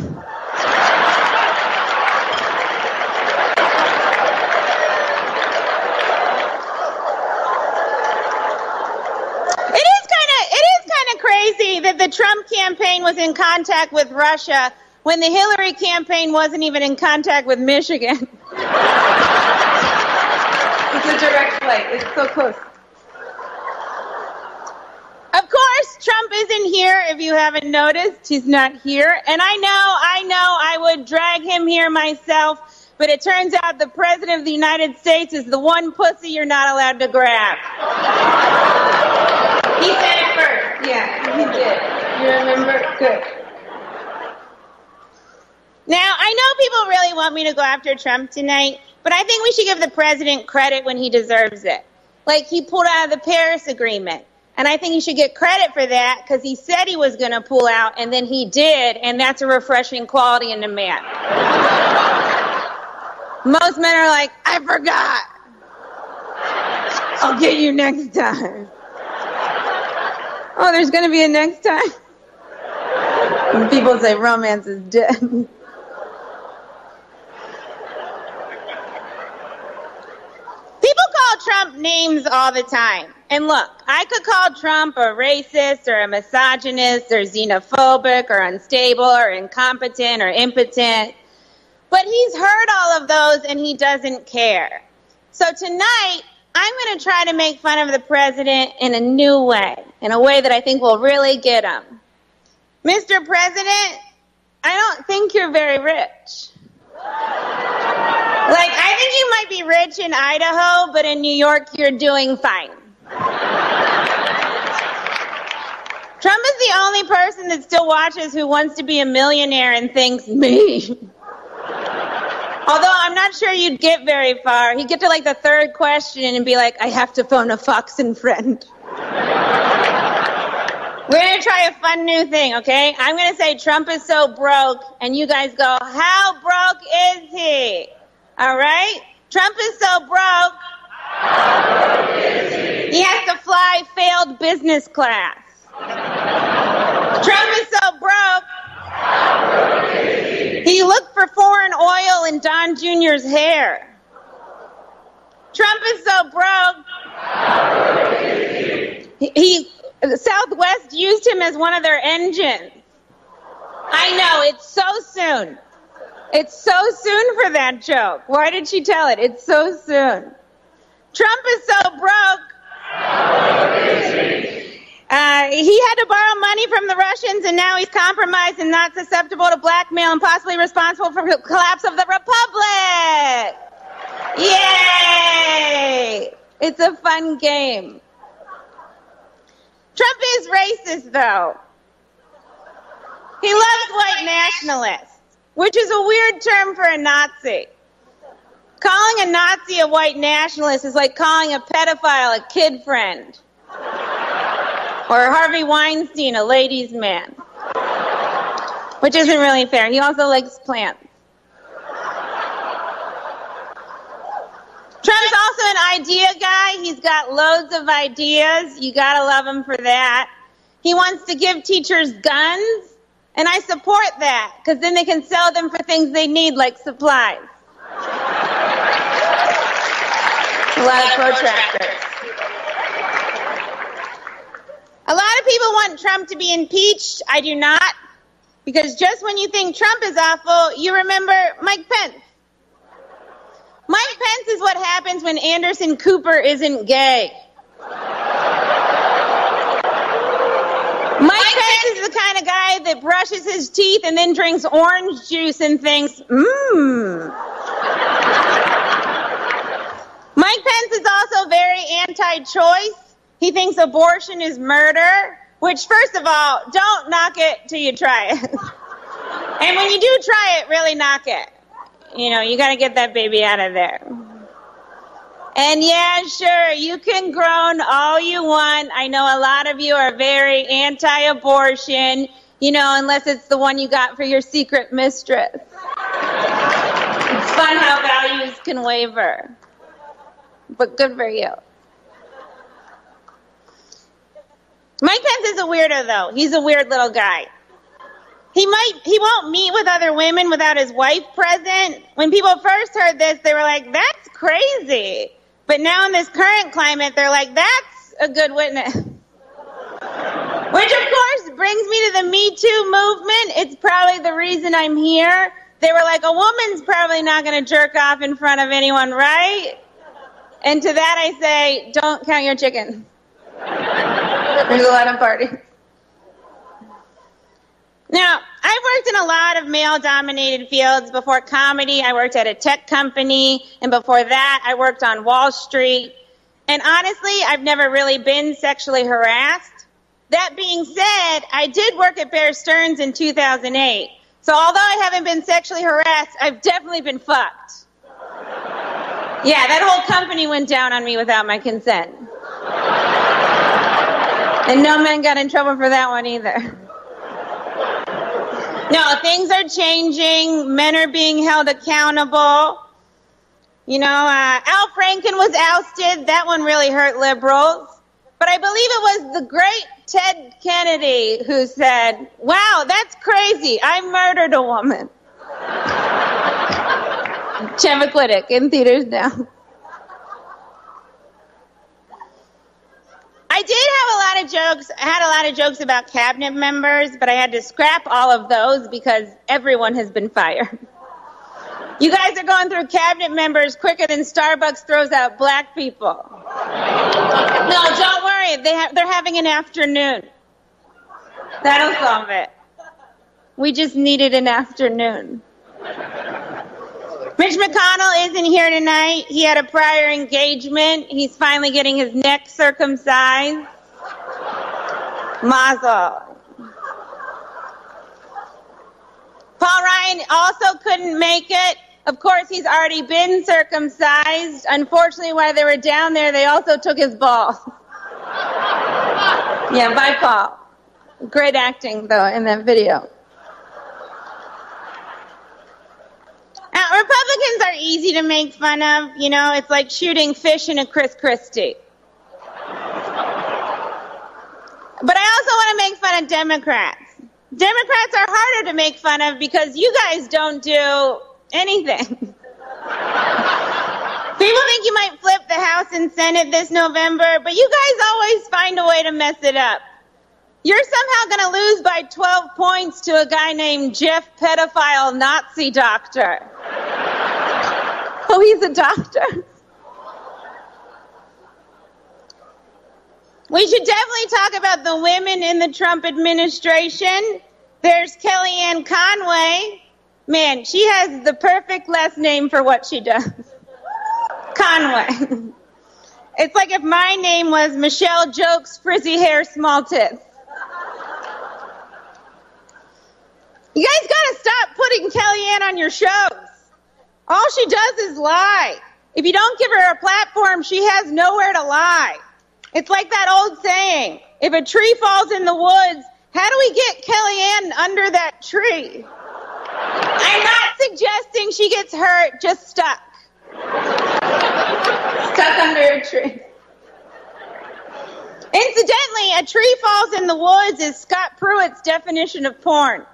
Crazy that the Trump campaign was in contact with Russia when the Hillary campaign wasn't even in contact with Michigan. It's a direct flight. It's so close. Of course, Trump isn't here, if you haven't noticed. He's not here. And I know I would drag him here myself, but it turns out the President of the United States is the one pussy you're not allowed to grab. He said it first. Yeah, he did. You remember? Good. Now, I know people really want me to go after Trump tonight, but I think we should give the president credit when he deserves it. Like, he pulled out of the Paris Agreement. And I think he should get credit for that because he said he was going to pull out, and then he did, and that's a refreshing quality in a man. Most men are like, I forgot. I'll get you next time. Oh, there's going to be a next time? When people say romance is dead. People call Trump names all the time. And look, I could call Trump a racist or a misogynist or xenophobic or unstable or incompetent or impotent. But he's heard all of those and he doesn't care. So tonight, I'm going to try to make fun of the president in a new way, in a way that I think will really get him. Mr. President, I don't think you're very rich. Like, I think you might be rich in Idaho, but in New York, you're doing fine. Trump is the only person that still watches Who Wants to Be a Millionaire and thinks, me. Although I'm not sure you'd get very far. He'd get to like the third question and be like, I have to phone a Fox and friend. We're going to try a fun new thing, okay? I'm going to say Trump is so broke, and you guys go, how broke is he? All right? Trump is so broke. How broke is he? He has to fly failed business class. Trump is so broke. How broke is he? He looked for foreign oil in Don Jr.'s hair. Trump is so broke. Southwest used him as one of their engines. I know, it's so soon. It's so soon for that joke. Why did she tell it? It's so soon. Trump is so broke. He had to borrow money from the Russians, and now he's compromised and not susceptible to blackmail and possibly responsible for the collapse of the Republic. Yay! It's a fun game. Trump is racist, though. He loves white nationalists, which is a weird term for a Nazi. Calling a Nazi a white nationalist is like calling a pedophile a kid friend. Or Harvey Weinstein a ladies' man. Which isn't really fair. He also likes plants. Trump's also an idea guy. He's got loads of ideas. You gotta love him for that. He wants to give teachers guns, and I support that, because then they can sell them for things they need, like supplies. A lot of protractors. A lot of people want Trump to be impeached. I do not, because just when you think Trump is awful, you remember Mike Pence. Mike Pence is what happens when Anderson Cooper isn't gay. Mike Pence is the kind of guy that brushes his teeth and then drinks orange juice and thinks, Mike Pence is also very anti-choice. He thinks abortion is murder, which, first of all, don't knock it till you try it. And when you do try it, really knock it. You know, you got to get that baby out of there. And yeah, sure, you can groan all you want. I know a lot of you are very anti-abortion, you know, unless it's the one you got for your secret mistress. It's fun how values can waver. But good for you. Mike Pence is a weirdo, though. He's a weird little guy. He won't meet with other women without his wife present. When people first heard this, they were like, that's crazy. But now in this current climate, they're like, that's a good witness. Which, of course, brings me to the Me Too movement. It's probably the reason I'm here. They were like, a woman's probably not going to jerk off in front of anyone, right? And to that I say, don't count your chickens. There's a lot of parties. Now, I've worked in a lot of male-dominated fields. Before comedy, I worked at a tech company, and before that, I worked on Wall Street. And honestly, I've never really been sexually harassed. That being said, I did work at Bear Stearns in 2008. So although I haven't been sexually harassed, I've definitely been fucked. Yeah, that whole company went down on me without my consent. And no men got in trouble for that one either. No, things are changing. Men are being held accountable. Al Franken was ousted. That one really hurt liberals. But I believe it was the great Ted Kennedy who said, "Wow, that's crazy. I murdered a woman." Chemiclitic in theaters now. I did have a lot of jokes. I had a lot of jokes about cabinet members, but I had to scrap all of those because everyone has been fired. You guys are going through cabinet members quicker than Starbucks throws out black people. No, don't worry. They're having an afternoon. That'll solve it. We just needed an afternoon. Mitch McConnell isn't here tonight. He had a prior engagement. He's finally getting his neck circumcised. Mazel. Paul Ryan also couldn't make it. Of course, he's already been circumcised. Unfortunately, while they were down there, they also took his balls. Yeah, bye, Paul. Great acting, though, in that video. Now, Republicans are easy to make fun of. It's like shooting fish in a Chris Christie. But I also want to make fun of Democrats. Democrats are harder to make fun of because you guys don't do anything. People think you might flip the House and Senate this November, but you guys always find a way to mess it up. You're somehow going to lose by 12 points to a guy named Jeff Pedophile Nazi Doctor. Oh, he's a doctor. We should definitely talk about the women in the Trump administration. There's Kellyanne Conway. Man, she has the perfect last name for what she does. Conway. It's like if my name was Michelle Jokes, frizzy hair, small tits. You guys gotta stop putting Kellyanne on your shows. All she does is lie. If you don't give her a platform, she has nowhere to lie. It's like that old saying, if a tree falls in the woods, how do we get Kellyanne under that tree? I'm not suggesting she gets hurt, just stuck. Stuck under a tree. Incidentally, a tree falls in the woods is Scott Pruitt's definition of porn.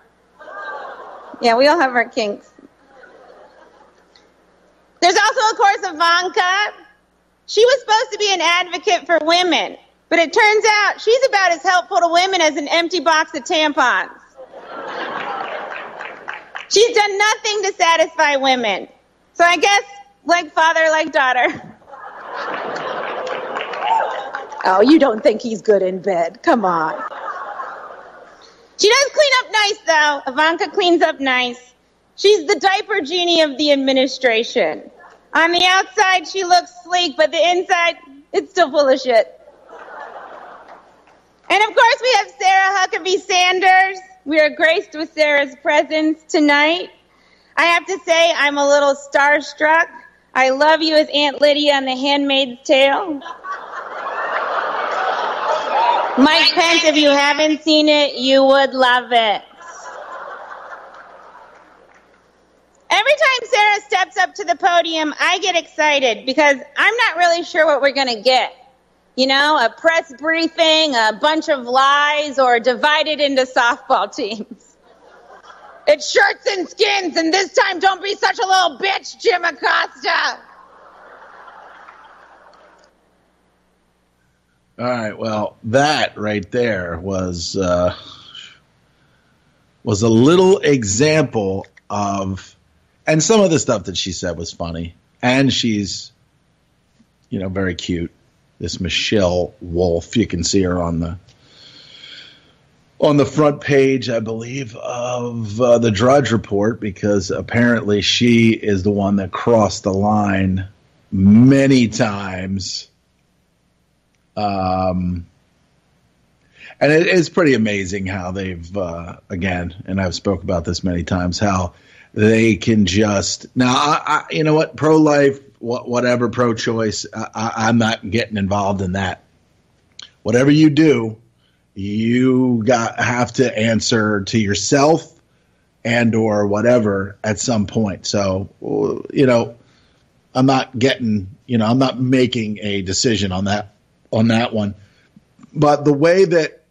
Yeah, we all have our kinks. There's also, of course, Ivanka. She was supposed to be an advocate for women, but it turns out she's about as helpful to women as an empty box of tampons. She's done nothing to satisfy women. So I guess, like father, like daughter. Oh, you don't think he's good in bed. Come on. She does clean up nice, though. Ivanka cleans up nice. She's the diaper genie of the administration. On the outside, she looks sleek, but the inside, it's still full of shit. And of course, we have Sarah Huckabee Sanders. We are graced with Sarah's presence tonight. I have to say, I'm a little starstruck. I love you as Aunt Lydia on The Handmaid's Tale. Mike Pence, if you haven't seen it, you would love it. Every time Sarah steps up to the podium, I get excited because I'm not really sure what we're going to get. A press briefing, a bunch of lies, or divided into softball teams. It's shirts and skins, and this time don't be such a little bitch, Jim Acosta. All right, well, that right there was a little example of, and some of the stuff that she said was funny, and she's, very cute. This Michelle Wolf, you can see her on the front page, I believe, of the Drudge Report, because apparently she is the one that crossed the line many times. And it is pretty amazing how they've, again, and I've spoke about this many times, how they can just, now, you know what, pro-life, whatever, pro-choice, I'm not getting involved in that. Whatever you do, you have to answer to yourself and or whatever at some point. So, I'm not making a decision on that one. But the way that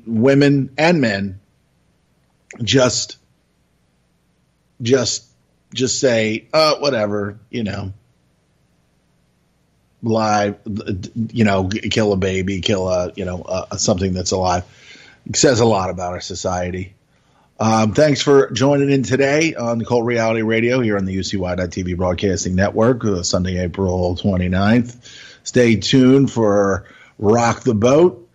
women and men just say, whatever, lie, kill a baby, kill something that's alive. It says a lot about our society. Thanks for joining in today on Cult Reality Radio here on the UCY.TV Broadcasting Network, Sunday, April 29th. Stay tuned for Rock the Boat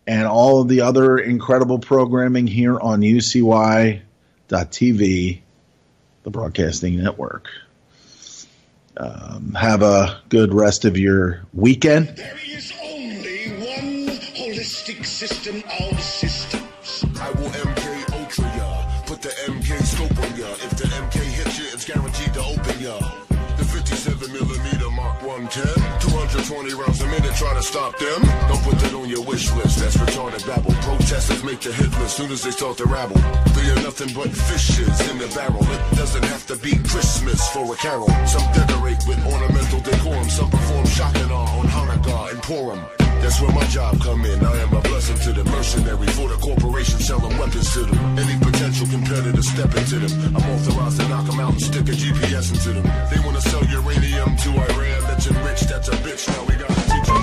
and all of the other incredible programming here on UCY.TV, the Broadcasting Network. Have a good rest of your weekend. There is only one holistic system of systems. I will MK Ultra ya, put the MK scope on ya. If the MK hits you, it's guaranteed to open ya. The 57mm Mark 110, 220 rounds a minute, try to stop them. Don't put that on your wish list, that's retarded babble. Protesters make the hit list soon as they start to rabble. They are nothing but fishes in the barrel. It doesn't have to be Christmas for a carol. Some decorate with ornamental decorum. Some perform shock and awe on Hanukkah and Purim. That's where my job come in. I am a blessing to the mercenary for the corporation selling weapons to them. Any potential competitor step into them. I'm authorized to knock them out and stick a GPS into them. They want to sell uranium to Iran that's enriched. That's a bitch. Now we got to teach them.